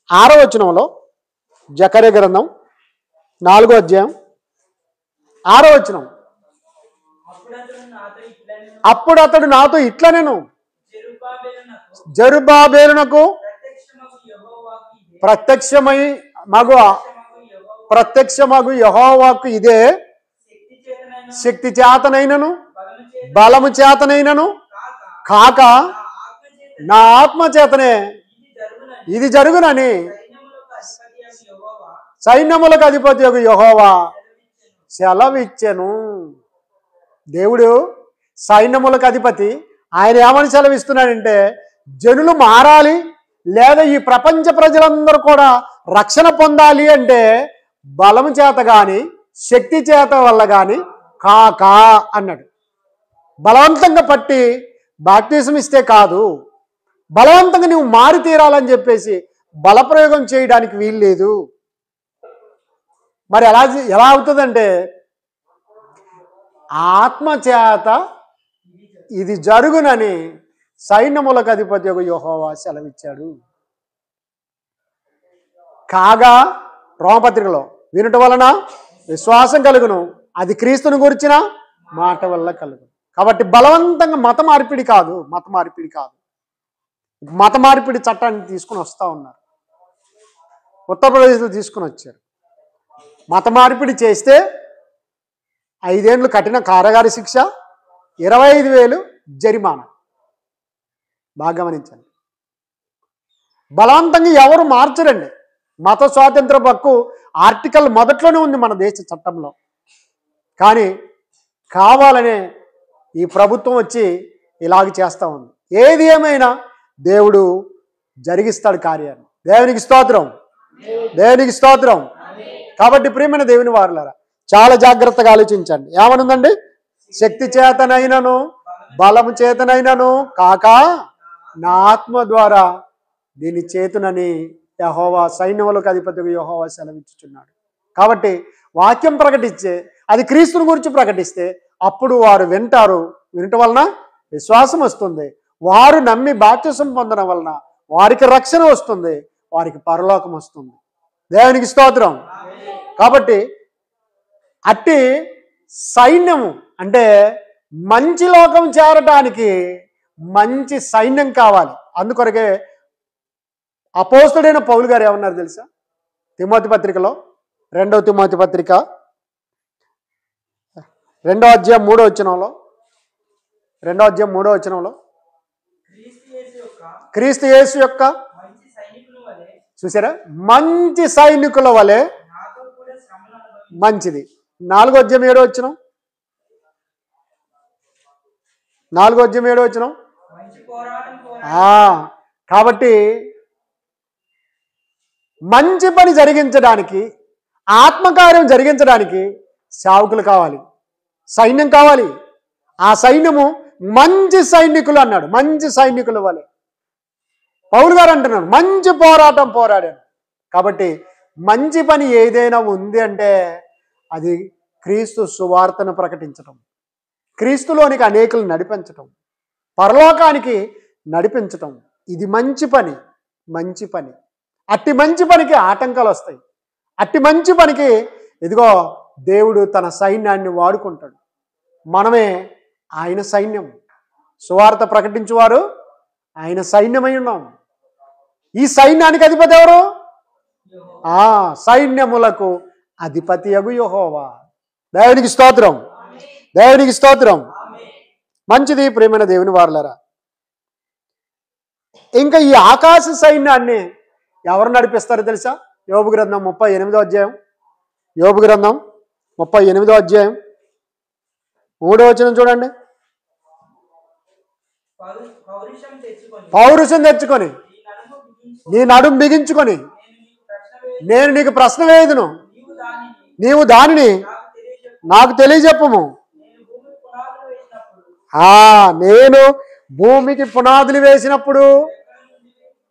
6వ వచనంలో, జకర్యా గ్రంథం 4వ అధ్యాయం 6వ వచనం, అప్పుడు అతడు నాతో ఇట్లా నేను జెరుబ్బాబెలునకు ప్రత్యక్షమగు యెహోవాకు ఇదే శక్తి చేతనైనను బలము చేతనైనను కాక నా ఆత్మ చేతనే ఇది జరుగునని సైన్యములకు అధిపతి యెహోవా సెలవిచ్చెను. దేవుడు సైన్యములకు అధిపతి, ఆయన ఏమని సెలవిస్తున్నాడంటే, జనులు మారాలి లేదా ఈ ప్రపంచ ప్రజలందరూ కూడా రక్షణ పొందాలి అంటే బలము చేత కానీ శక్తి చేత వల్ల కానీ కాక అన్నాడు. బలవంతంగా పట్టి బాప్తిజం ఇస్తే కాదు, బలవంతంగా నువ్వు మారి తీరాలని చెప్పేసి బలప్రయోగం చేయడానికి వీల్లేదు. మరి ఎలా అవుతుందంటే, ఆత్మచేత ఇది జరుగునని సైన్యములకు అధిపతి యెహోవా సెలవిచ్చాడు. కాగా రోమపత్రికలో వినుట వలన విశ్వాసం కలుగును, అది క్రీస్తుని గురించిన మాట వల్ల కలుగును. కాబట్టి బలవంతంగా మత మార్పిడి కాదు. మత మార్పిడి చట్టాన్ని తీసుకుని వస్తూ ఉన్నారు, ఉత్తరప్రదేశ్లో తీసుకుని వచ్చారు. మత మార్పిడి చేస్తే 5 ఏళ్ళు కఠిన కారాగార శిక్ష, 25,000 జరిమానా. బాగా గమనించండి. బలవంతంగా ఎవరు మార్చరండి. మత స్వాతంత్ర హక్కు ఆర్టికల్ మొదట్లోనే ఉంది మన దేశ చట్టంలో. కానీ కావాలనే ఈ ప్రభుత్వం వచ్చి ఇలాగ చేస్తూ ఉంది. ఏది ఏమైనా దేవుడు జరిగిస్తాడు కార్యాన్ని. దేవునికి స్తోత్రం, దేవునికి స్తోత్రం. కాబట్టి ప్రియమైన దేవుని వారులారా, చాలా జాగ్రత్తగా ఆలోచించండి. ఏమనుందండి? శక్తి చేతనైనను బలము చేతనైనను కాక నా ఆత్మ ద్వారా దీన్ని చేతునని యెహోవా సైన్యములకు అధిపతి యెహోవా సెలవిచ్చుచున్నాడు. కాబట్టి వాక్యం ప్రకటించే అది క్రీస్తుని గురించి ప్రకటిస్తే అప్పుడు వారు వింటారు. వినటం వలన విశ్వాసం వస్తుంది. వారు నమ్మి బాప్తిసం పొందడం వలన వారికి రక్షణ వస్తుంది, వారికి పరలోకం వస్తుంది. దేవునికి స్తోత్రం. కాబట్టి అట్టి సైన్యము అంటే మంచి లోకం చేరడానికి మంచి సైన్యం కావాలి. అందుకొరకే అపోస్తుడైన పౌలు గారు ఏమన్నారు తెలుసా? తిమోతి పత్రికలో 2వ తిమోతి పత్రిక 2వ అధ్యాయం 3వ వచనంలో, 2వ అధ్యాయం 3వ వచనంలో క్రీస్తు యేసు యొక్క చూసారా మంచి సైనికుల వలె మంచిది. 4వ అధ్యాయం 7వ వచనం, 4వ అధ్యాయం 7వ వచనం. కాబట్టి మంచి పని జరిగించడానికి, ఆత్మకార్యం జరిగించడానికి సేవకులు కావాలి, సైన్యం కావాలి. ఆ సైన్యము మంచి సైనికులు అన్నాడు. మంచి సైనికుల వలె పౌలు గారు అంటున్నాడు, మంచి పోరాటం పోరాడాను. కాబట్టి మంచి పని ఏదైనా ఉంది అంటే అది క్రీస్తు సువార్తను ప్రకటించటం, క్రీస్తులోనికి అనేకులు నడిపించటం, పరలోకానికి నడిపించటం. ఇది మంచి పని. మంచి పని. అట్టి మంచి పనికి ఆటంకాలు వస్తాయి. అట్టి మంచి పనికి ఇదిగో దేవుడు తన సైన్యాన్ని వాడుకుంటాడు. మనమే ఆయన సైన్యం. సువార్త ప్రకటించువారు ఆయన సైన్యమై ఉన్నాం. ఈ సైన్యానికి అధిపతి ఎవరు? సైన్యములకు అధిపతి యగు యెహోవా. దేవునికి స్తోత్రం, దేవునికి స్తోత్రం. మంచిది ప్రియమైన దేవుని వారలారా. ఇంకా ఈ ఆకాశ సైన్యాన్ని ఎవరు నడిపిస్తారో తెలుసా? యోబు గ్రంథం 38వ అధ్యాయం. యోబు గ్రంథం 38వ అధ్యాయం 3వ వచనం చూడండి. పౌరుషం తెచ్చుకొని నీ నడుం బిగించుకొని నేను నీకు ప్రశ్న వేయుదును, నీవు దానిని నాకు తెలియజెప్పము. నేను భూమికి పునాదులు వేసినప్పుడు.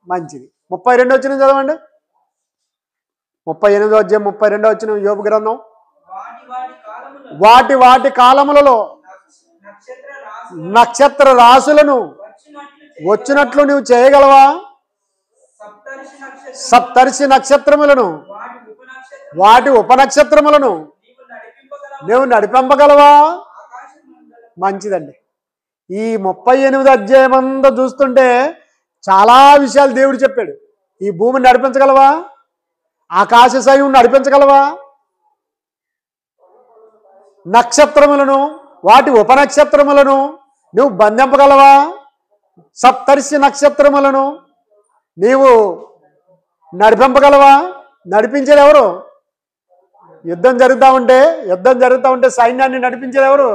మంచిది. 32వ వచనం చదవండి. 38వ అధ్యాయం 32వ వచనం యోబు గ్రంథం. వాటి వాటి కాలములలో నక్షత్ర రాశులను వచ్చినట్లు నువ్వు చేయగలవా? సప్తర్షి నక్షత్రములను వాటి ఉపనక్షత్రములను నువ్వు నడిపింపగలవా? మంచిదండి. ఈ 38వ అధ్యాయం అంతా చూస్తుంటే చాలా విషయాలు దేవుడు చెప్పాడు. ఈ భూమిని నడిపించగలవా? ఆకాశ సైన్యం నడిపించగలవా? నక్షత్రములను వాటి ఉపనక్షత్రములను నువ్వు బంధింపగలవా? సప్తర్షి నక్షత్రములను నీవు నడిపింపగలవా? నడిపించేది ఎవరు? యుద్ధం జరుగుతూ ఉంటే సైన్యాన్ని నడిపించేది ఎవరు?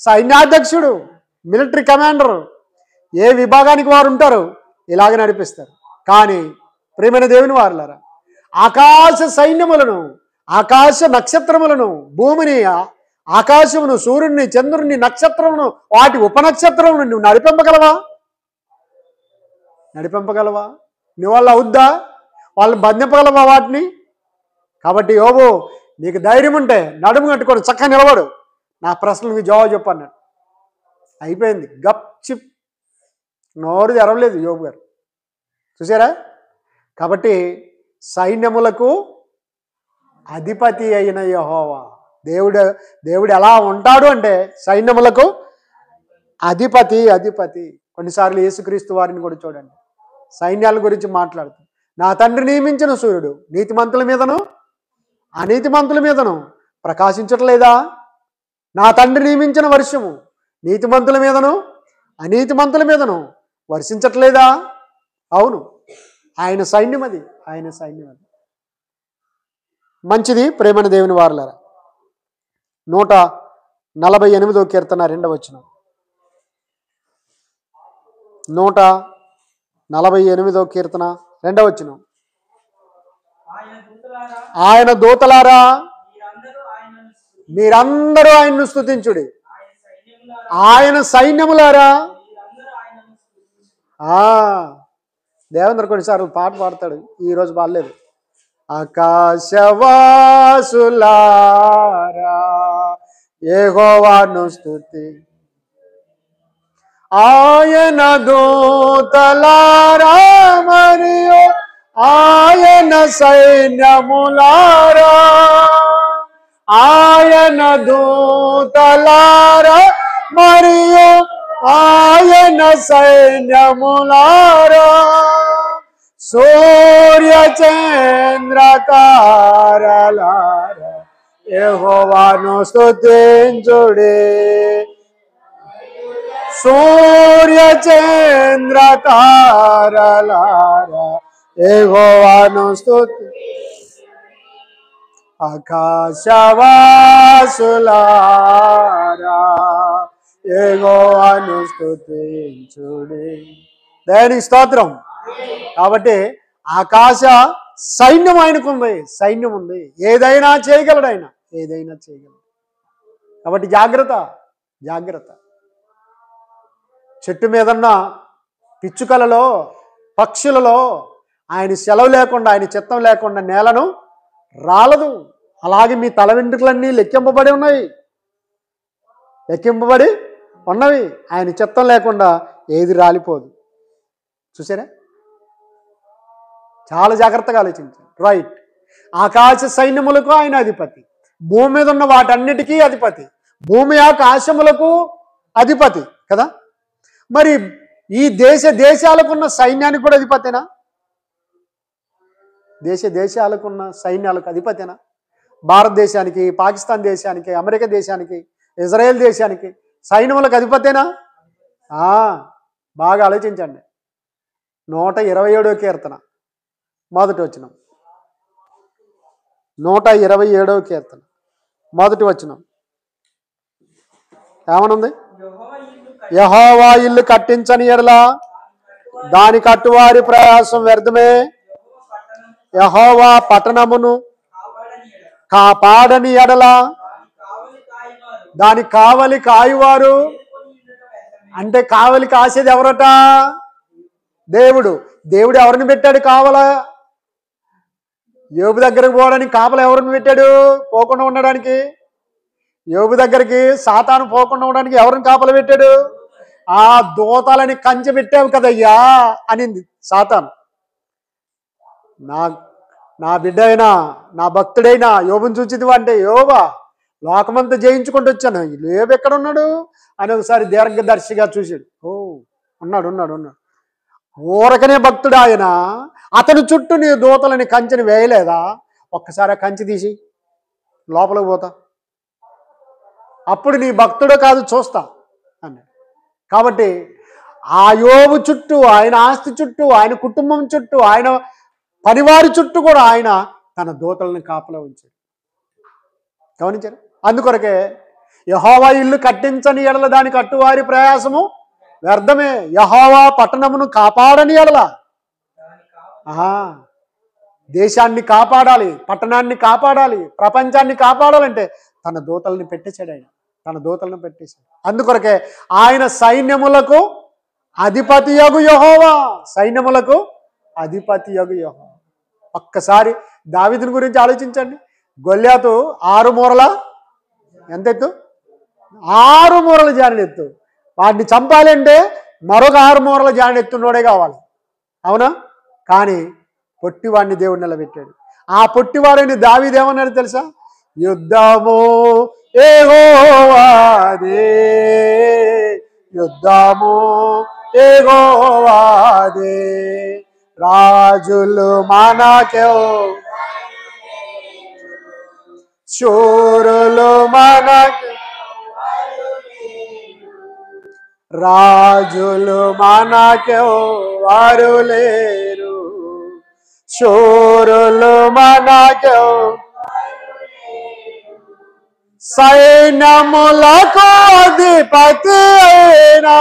సైన్యాధ్యక్షుడు, మిలిటరీ కమాండర్. ఏ విభాగానికి వారు ఉంటారు ఇలాగ నడిపిస్తారు. కానీ ప్రియమైన దేవుని వారులారా, ఆకాశ సైన్యములను, ఆకాశ నక్షత్రములను, భూమిని, ఆకాశమును, సూర్యుడిని, చంద్రుడిని, నక్షత్రమును, వాటి ఉపనక్షత్రమును నువ్వు నడిపింపగలవా? నీ వల్ల అవుద్దా? వాళ్ళని బంధింపగలవా వాటిని? కాబట్టి యోబు, నీకు ధైర్యం ఉంటే నడుము కట్టుకొని చక్కగా నిలబడు, నా ప్రశ్నలకు జవాబు చెప్పన్నాడు. అయిపోయింది. గప్ చిప్, నోరు తెరవలేదు యోబు గారు. చూసారా? కాబట్టి సైన్యములకు అధిపతి అయిన యెహోవా దేవుడు ఎలా ఉంటాడు అంటే సైన్యములకు అధిపతి. కొన్నిసార్లు యేసుక్రీస్తు వారిని కూడా చూడండి, సైన్యాల గురించి మాట్లాడుతూ, నా తండ్రి నియమించిన సూర్యుడు నీతిమంతుల మీదను అనీతిమంతుల మీదను ప్రకాశించట్లేదా? నా తండ్రి నియమించిన వర్షము నీతిమంతుల మీదను అనీతిమంతుల మీదను వర్షించట్లేదా? అవును, ఆయన సైన్యం అది. మంచిది. ప్రేమని దేవుని వారలారా, 148వ కీర్తన 2వ వచనం. 148వ కీర్తన 2వ వచనం. ఆయన దూతలారా మీరందరూ ఆయన్ను స్తుతించుడి, ఆయన సైన్యములారా. దేవేంద్ర కొన్నిసార్లు పాట పాడతాడు, ఈరోజు పాడలేదు. ఆకాశవాసులారా యెహోవాను స్తుతి, ఆయన దూతలారా మరియు ఆయన సైన్యములారా. ఆయన దూతలారా మరియు ఆయన సైన్యములారా. సూర్య చంద్ర తారలారా యెహోవాను స్తుతించుడి. సూర్య చంద్ర తారలారా యెహోవాను స్తుతి. ఆకాశవాసులారా యెహోవాను స్తుతించుడి. దేవునికి స్తోత్రం. కాబట్టి ఆకాశ సైన్యం ఆయనకుంది, సైన్యం ఉంది. ఏదైనా చేయగలడు ఆయన, కాబట్టి జాగ్రత్త. చెట్టు మీదన్న పిచ్చుకలలో, పక్షులలో ఆయన సెలవు లేకుండా, ఆయన చిత్తం లేకుండా నేలను రాలదు. అలాగే మీ తల వెంట్రుకలన్నీ లెక్కింపబడి ఉన్నవి. ఆయన చిత్తం లేకుండా ఏది రాలిపోదు. చూసారా? చాలా జాగ్రత్తగా ఆలోచించారు. రైట్. ఆకాశ సైన్యములకు ఆయన అధిపతి, భూమి మీద ఉన్న వాటన్నిటికీ అధిపతి, భూమి ఆకాశములకు అధిపతి కదా. మరి ఈ దేశాలకున్న సైన్యానికి కూడా అధిపతేనా? దేశాలకున్న సైన్యాలకు అధిపతేనా? భారతదేశానికి, పాకిస్తాన్ దేశానికి, అమెరికా దేశానికి, ఇజ్రాయెల్ దేశానికి సైన్యములకు అధిపతేనా? బాగా ఆలోచించండి. 127వ కీర్తన మొదటి వచనం 127వ కీర్తన మొదటి వచనం ఏమనుంది? యెహోవా ఇల్లు కట్టించని ఎడల దాని కట్టువారి ప్రయాసం వ్యర్థమే. యెహోవా పట్టణమును కాపాడని ఎడల దాని కావలి కాయువారు. అంటే కావలి కాసేది ఎవరట? దేవుడు. దేవుడు ఎవరిని పెట్టాడు కావలా? యోబు దగ్గరకు పోవడానికి కాపలా ఎవరిని పెట్టాడు పోకుండా ఉండడానికి? యోబు దగ్గరికి సాతాను పోకుండా ఉండడానికి ఎవరిని కాపలా పెట్టాడు? ఆ దూతలని కంచె పెట్టావు కదయ్యా అనింది సాతాను. నా బిడ్డ అయినా నా భక్తుడైనా యోబుని చూచిదివా అంటే, యోబా లోకమంతా జయించుకుంటూ వచ్చాను, యోబు ఎక్కడ ఉన్నాడు అని ఒకసారి దీర్ఘదర్శిగా చూశాడు. ఓ ఉన్నాడు ఉన్నాడు ఉన్నాడు. ఊరకనే భక్తుడు ఆయన. అతని చుట్టూ నీ దూతలని కంచెని వేయలేదా? ఒక్కసారి ఆ కంచె తీసి లోపలికి పోతా, అప్పుడు నీ భక్తుడో కాదు చూస్తా అన్నాడు. కాబట్టి ఆ యోబు చుట్టూ, ఆయన ఆస్తి చుట్టూ, ఆయన కుటుంబం చుట్టూ, ఆయన పరివారి చుట్టూ కూడా ఆయన తన దూతలను కాపలా ఉంచాడు. గమనించారు? అందుకొరకే యెహోవా ఇల్లు కట్టించని ఎడల దాని కట్టువారి ప్రయాసము వ్యర్థమే. యెహోవా పట్టణమును కాపాడని ఎడల, దేశాన్ని కాపాడాలి, పట్టణాన్ని కాపాడాలి, ప్రపంచాన్ని కాపాడాలంటే తన దూతల్ని పెట్టేశాడు. ఆయన తన దూతలను పెట్టేశాడు. అందుకొరకే ఆయన సైన్యములకు అధిపతియగు యెహోవా, సైన్యములకు అధిపతియగు యెహోవా. ఒక్కసారి దావీదుని గురించి ఆలోచించండి. గొల్యాతు 6 మూరల ఎంత ఎత్తు? 6 మూరల జానెత్తు. వాడిని చంపాలంటే మరొక 6 మూరల జానెత్తున్నోడే కావాలి, అవునా? కానీ పొట్టివాడిని దేవుడు నిలబెట్టాడు. ఆ పొట్టివాడిని దావీదు ఏమన్నాడు తెలుసా? యుద్ధము యెహోవాదే, యుద్ధము యెహోవాదే, రాజులు మనకే, శూరులు మనకే, రాజులు మనకే వారు లేరు, శూరులు మనకే, సైన్యములకు అధిపతి అయినా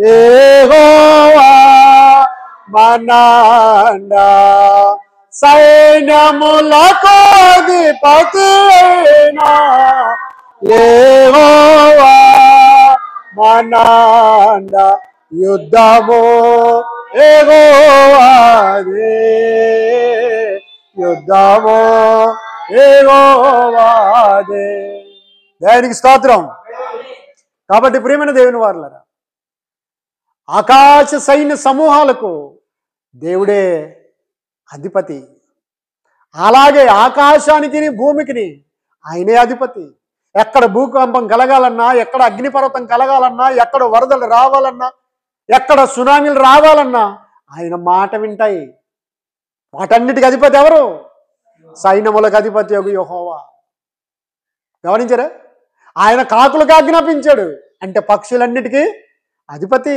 యెహోవా మనండా, సైన్యములకు అధిపతి అయినా యెహోవా మనండా, యుద్ధము యెహోవాదే, యుద్ధము యెహోవాదే. దేవునికి స్తోత్రం. కాబట్టి ప్రియమైన దేవుని వారలారా, ఆకాశ సైన్య సమూహాలకు దేవుడే అధిపతి. అలాగే ఆకాశానికి భూమికి ఆయనే అధిపతి. ఎక్కడ భూకంపం కలగాలన్నా, ఎక్కడ అగ్నిపర్వతం కలగాలన్నా, ఎక్కడ వరదలు రావాలన్నా, ఎక్కడ సునామీలు రావాలన్నా ఆయన మాట వింటాయి. వాటన్నిటికి అధిపతి ఎవరు? సైన్యములకు అధిపతి యెహోవా. గమనించారా? ఆయన కాకులకు ఆజ్ఞాపించాడు అంటే పక్షులన్నిటికీ అధిపతి.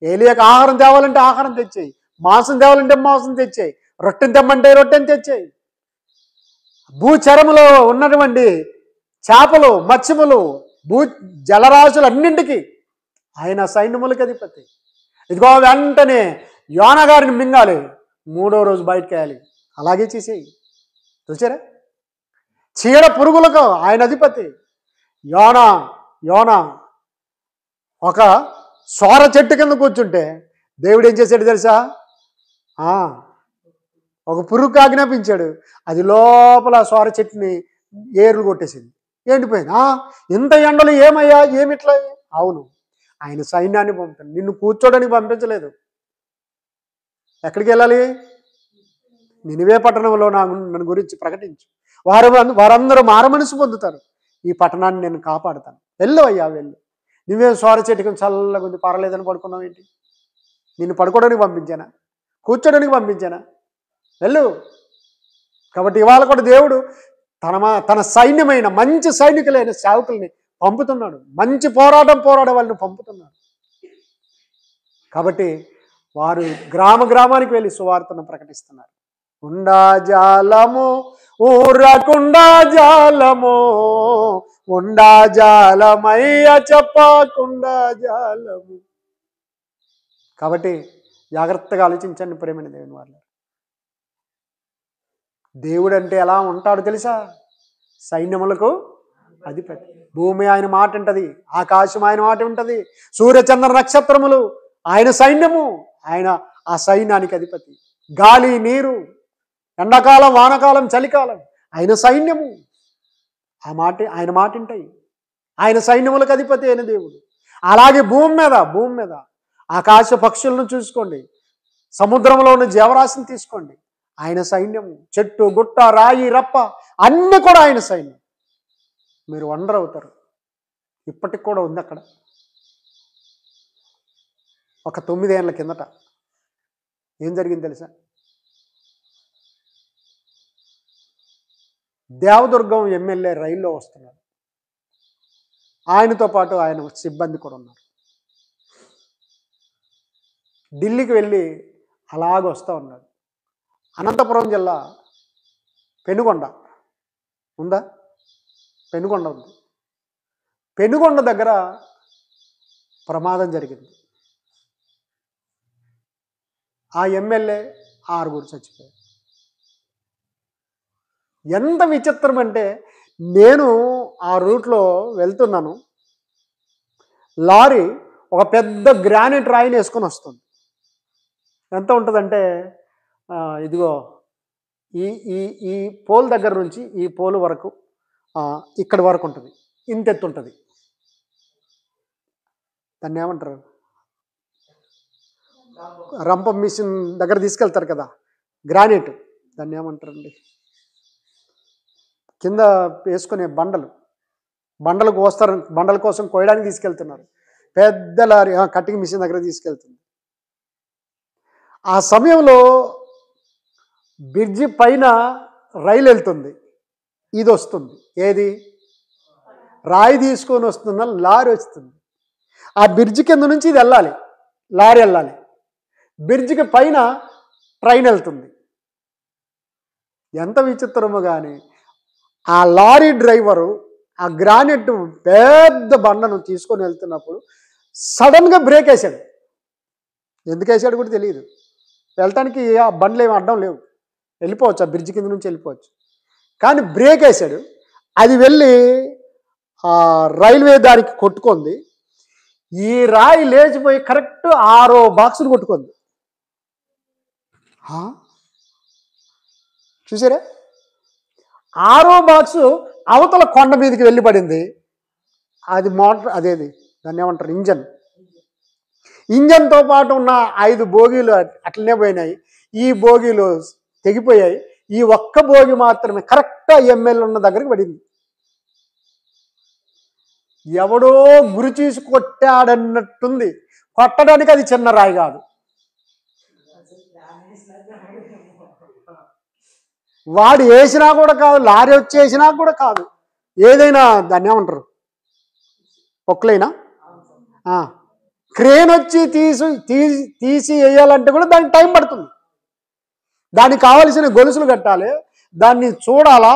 ఏలియాకు ఆహారం తేవాలంటే ఆహారం తెచ్చాయి, మాంసం తేవాలంటే మాంసం తెచ్చాయి, రొట్టెని తెమ్మంటే రొట్టెని తెచ్చాయి. భూచరములో ఉన్నటువంటి చేపలు, మత్స్యములు, జలరాశులు అన్నింటికి ఆయన సైన్యములకు అధిపతి. ఇదిగో వెంటనే యోనా గారిని మింగాలి, 3వ రోజు బయటకు వేయాలి, అలాగే చేసేయి. చూసారా? చీడ పురుగులకు ఆయన అధిపతి. యోనా ఒక సోర చెట్టు కింద కూర్చుంటే దేవుడు ఏం చేశాడు తెలుసా? ఒక పురుగుకు ఆజ్ఞాపించాడు, అది లోపల సోర చెట్టుని ఏర్లు కొట్టేసింది, ఎండిపోయింది. ఇంత ఎండలు ఏమయ్యా, ఏమిట్లా? అవును, ఆయన సైన్యాన్ని పంపుతాడు. నిన్ను కూర్చోడానికి పంపించలేదు. ఎక్కడికి వెళ్ళాలి? నినివే పట్టణంలో నన్ను గురించి ప్రకటించు, వారందరూ మారమనసు పొందుతారు, ఈ పట్టణాన్ని నేను కాపాడుతాను. వెళ్ళు అయ్యా, వెళ్ళు. నువ్వేం సోర చెట్టుకు చల్లగా ఉంది పర్వాలేదని పడుకున్నావు ఏంటి? నిన్ను పడుకోవడానికి పంపించానా? కూర్చోడానికి పంపించానా? వెళ్ళు. కాబట్టి ఇవాళ కూడా దేవుడు తన సైన్యమైన మంచి సైనికులైన సేవకుల్ని పంపుతున్నాడు. మంచి పోరాడే వాళ్ళని పంపుతున్నాడు. కాబట్టి వారు గ్రామానికి వెళ్ళి సువార్తను ప్రకటిస్తున్నారు. ఉండా జాలము ఊరకుండా జాలము, ఉండా జాలమయ్య చెప్పకుండా జాలము. కాబట్టి జాగ్రత్తగా ఆలోచించండి ప్రేమైన దేవుని వాళ్ళు. దేవుడు అంటే ఎలా ఉంటాడు తెలుసా? సైన్యములకు అధిపతి. భూమి ఆయన మాట ఉంటది, ఆకాశం ఆయన మాట ఉంటది, సూర్యచంద్ర నక్షత్రములు ఆయన సైన్యము, ఆయన ఆ సైన్యానికి అధిపతి. గాలి నీరు, ఎండాకాలం వానకాలం చలికాలం ఆయన సైన్యము. ఆయన మాట ఉంటాయి. ఆయన సైన్యములకు అధిపతి అయిన దేవుడు. అలాగే భూమి మీద ఆకాశ పక్షులను చూసుకోండి, సముద్రంలో ఉన్న జీవరాశిని తీసుకోండి, ఆయన సైన్యము. చెట్టు గుట్ట రాయి రప్ప అన్నీ కూడా ఆయన సైన్యం. మీరు వండర్ అవుతారు. ఇప్పటికి కూడా ఉంది అక్కడ. ఒక 9 ఏళ్ల కిందట ఏం జరిగింది తెలుసా? దేవదుర్గం ఎమ్మెల్యే రైల్లో వస్తున్నారు. ఆయనతో పాటు ఆయన సిబ్బంది కూడా ఉన్నారు. ఢిల్లీకి వెళ్ళి అలాగ వస్తూ ఉన్నాడు. అనంతపురం జిల్లా పెనుగొండ ఉందా? పెనుగొండ ఉంది. పెనుగొండ దగ్గర ప్రమాదం జరిగింది. ఆ ఎమ్మెల్యే 6 చచ్చిపోయారు. ఎంత విచిత్రం అంటే, నేను ఆ రూట్లో వెళ్తున్నాను, లారీ ఒక పెద్ద గ్రానైట్ రాయిని వేసుకొని వస్తుంది. ఎంత ఉంటుందంటే ఇదిగో ఈ ఈ ఈ పోల్ దగ్గర నుంచి ఈ పోల్ వరకు ఇక్కడి వరకు ఉంటుంది, ఇంత ఎత్తు ఉంటుంది. దాన్ని ఏమంటారు? రంపం మిషన్ దగ్గర తీసుకెళ్తారు కదా, గ్రానైట్, దాన్ని ఏమంటారండి? కింద వేసుకునే బండలకు వస్తారు, బండల కోసం కోయడానికి తీసుకెళ్తున్నారు. పెద్ద లారీ కటింగ్ మిషన్ దగ్గర తీసుకెళ్తుంది. ఆ సమయంలో బ్రిడ్జి పైన రైలు వెళ్తుంది, ఇది వస్తుంది. ఏది? రాయి తీసుకొని వస్తున్న లారీ వస్తుంది. ఆ బ్రిడ్జి కింద నుంచి ఇది వెళ్ళాలి, లారీ వెళ్ళాలి. బ్రిడ్జికి పైన ట్రైన్ వెళ్తుంది. ఎంత విచిత్రమో కానీ ఆ లారీ డ్రైవరు ఆ గ్రానైట్ పెద్ద బండను తీసుకొని వెళ్తున్నప్పుడు సడన్గా బ్రేక్ వేసాడు. ఎందుకు వేసాడు కూడా తెలియదు. వెళ్ళటానికి ఆ బండ్లు ఏమి అడ్డం లేవు, వెళ్ళిపోవచ్చు, ఆ బ్రిడ్జి కింద నుంచి వెళ్ళిపోవచ్చు. కానీ బ్రేక్ వేసాడు. అది వెళ్ళి రైల్వే దారికి కొట్టుకుంది. ఈ రాయి లేచిపోయి కరెక్ట్ 6 బాక్సులు కొట్టుకుంది. చూసారా? 6 బాక్సు అవతల కొండ మీదకి వెళ్ళి పడింది. అది మోటార్, అదేది దాన్ని ఏమంటారు, ఇంజన్తో పాటు ఉన్న 5 బోగీలు అట్లనే పోయినాయి. ఈ బోగీలు తెగిపోయాయి. ఈ ఒక్క బోగి మాత్రమే కరెక్ట్గా ఎమ్మెల్యే ఉన్న దగ్గరికి పడింది. ఎవడో గురి చూసి కొట్టాడన్నట్టుంది. కొట్టడానికి అది చిన్న రాయి కాదు. వాడు వేసినా కూడా కాదు, లారీ వచ్చేసినా కూడా కాదు. ఏదైనా దాన్ని ఏమంటారు, పొక్కులైనా క్రేన్ వచ్చి తీసి వేయాలంటే కూడా దానికి టైం పడుతుంది. దానికి కావలసిన గొలుసులు కట్టాలి, దాన్ని చూడాలా,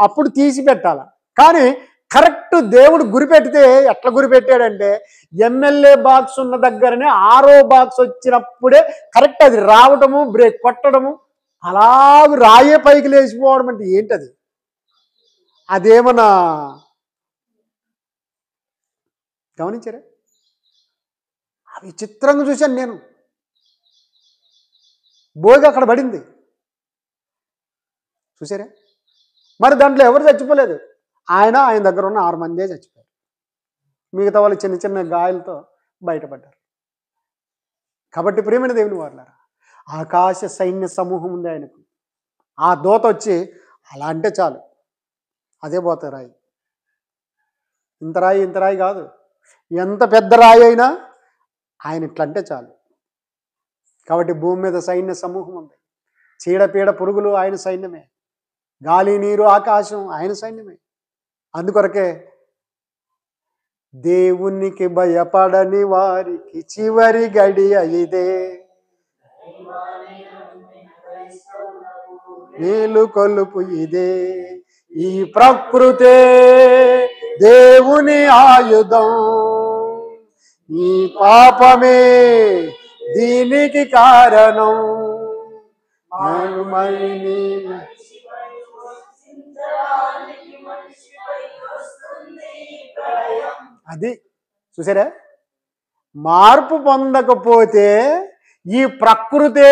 అప్పుడు తీసి పెట్టాలా. కానీ కరెక్ట్ దేవుడు గురిపెడితే ఎట్లా గురిపెట్టాడంటే, ఎమ్మెల్యే బాక్స్ ఉన్న దగ్గరనే 6వ బాక్స్ వచ్చినప్పుడే కరెక్ట్ అది రావటము, బ్రేక్ కొట్టడము, అలాగ రాయే పైకి లేచిపోవడం. అంటే ఏంటది? అదేమన్నా గమనించారా? అవి చిత్రంగా చూశాను నేను. బోగి అక్కడ పడింది, చూసారా? మరి దాంట్లో ఎవరు చచ్చిపోలేదు. ఆయన దగ్గర ఉన్న 6 మందే చచ్చిపోయారు. మిగతా వాళ్ళు చిన్న చిన్న గాయాలతో బయటపడ్డారు. కాబట్టి ప్రియమైన దేవుని వారలారా, ఆకాశ సైన్య సమూహం ఉంది ఆయనకు. ఆ దూత వచ్చి అలా అంటే చాలు, అదే పోతాయి రాయి. ఇంత రాయి కాదు, ఎంత పెద్ద రాయి అయినా ఆయన ఇట్లంటే చాలు. కాబట్టి భూమి మీద సైన్య సమూహం ఉంది. చీడపీడ పురుగులు ఆయన సైన్యమే, గాలి నీరు ఆకాశం ఆయన సైన్యమే. అందుకొరకే దేవునికి భయపడని వారికి చివరి గడియ ఇదే, మేలు కొలుపు ఇదే, ఈ ప్రకృతే దేవుని ఆయుధం, ఈ పాపమే దీనికి కారణం. మరుమని అది చూసారా, మార్పు పొందకపోతే ఈ ప్రకృతే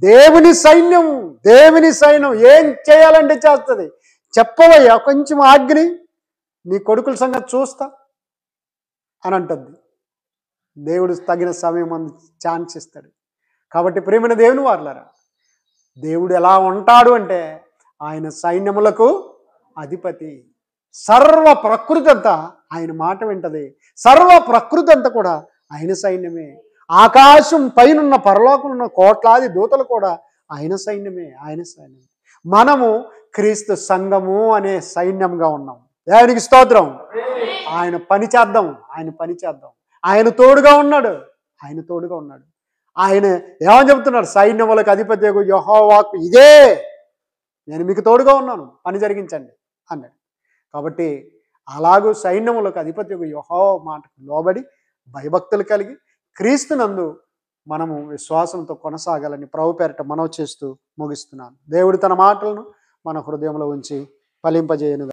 దేవుని సైన్యం, దేవుని సైన్యం ఏం చేయాలంటే చేస్తుంది. చెప్పవయ్యా కొంచెం ఆజ్ఞని, నీ కొడుకుల సంగతి చూస్తా అని అంటుంది. దేవుడు తగిన సమయం ఛాన్స్ ఇస్తాడు. కాబట్టి ప్రియమైన దేవుని వారలారా, దేవుడు ఎలా ఉంటాడు అంటే ఆయన సైన్యములకు అధిపతి. సర్వ ప్రకృతి అంతా ఆయన మాట వింటది. సర్వ ప్రకృతి అంతా కూడా ఆయన సైన్యమే. ఆకాశం పైనున్న పరలోకంలో ఉన్న కోట్లాది దూతలు కూడా ఆయన సైన్యమే, ఆయన సైన్యమే. మనము క్రీస్తు సంఘము అనే సైన్యంగా ఉన్నాం. దేవునికి స్తోత్రం. ఆయన పని చేద్దాం, ఆయన పని చేద్దాం. ఆయన తోడుగా ఉన్నాడు, ఆయన తోడుగా ఉన్నాడు. ఆయన ఏమని చెబుతున్నాడు, సైన్యములకు అధిపతి యెహోవాకు ఇదే, నేను మీకు తోడుగా ఉన్నాను, పని జరిగించండి అన్నాడు. కాబట్టి అలాగూ సైన్యములకు అధిపతి యెహోవా మాటకు లోబడి భయభక్తులు కలిగి క్రీస్తునందు మనము విశ్వాసంతో కొనసాగాలని ప్రభు పేరిట మనవి చేస్తూ ముగిస్తున్నాను. దేవుడు తన మాటలను మన హృదయంలో ఉంచి ఫలింపజేయను.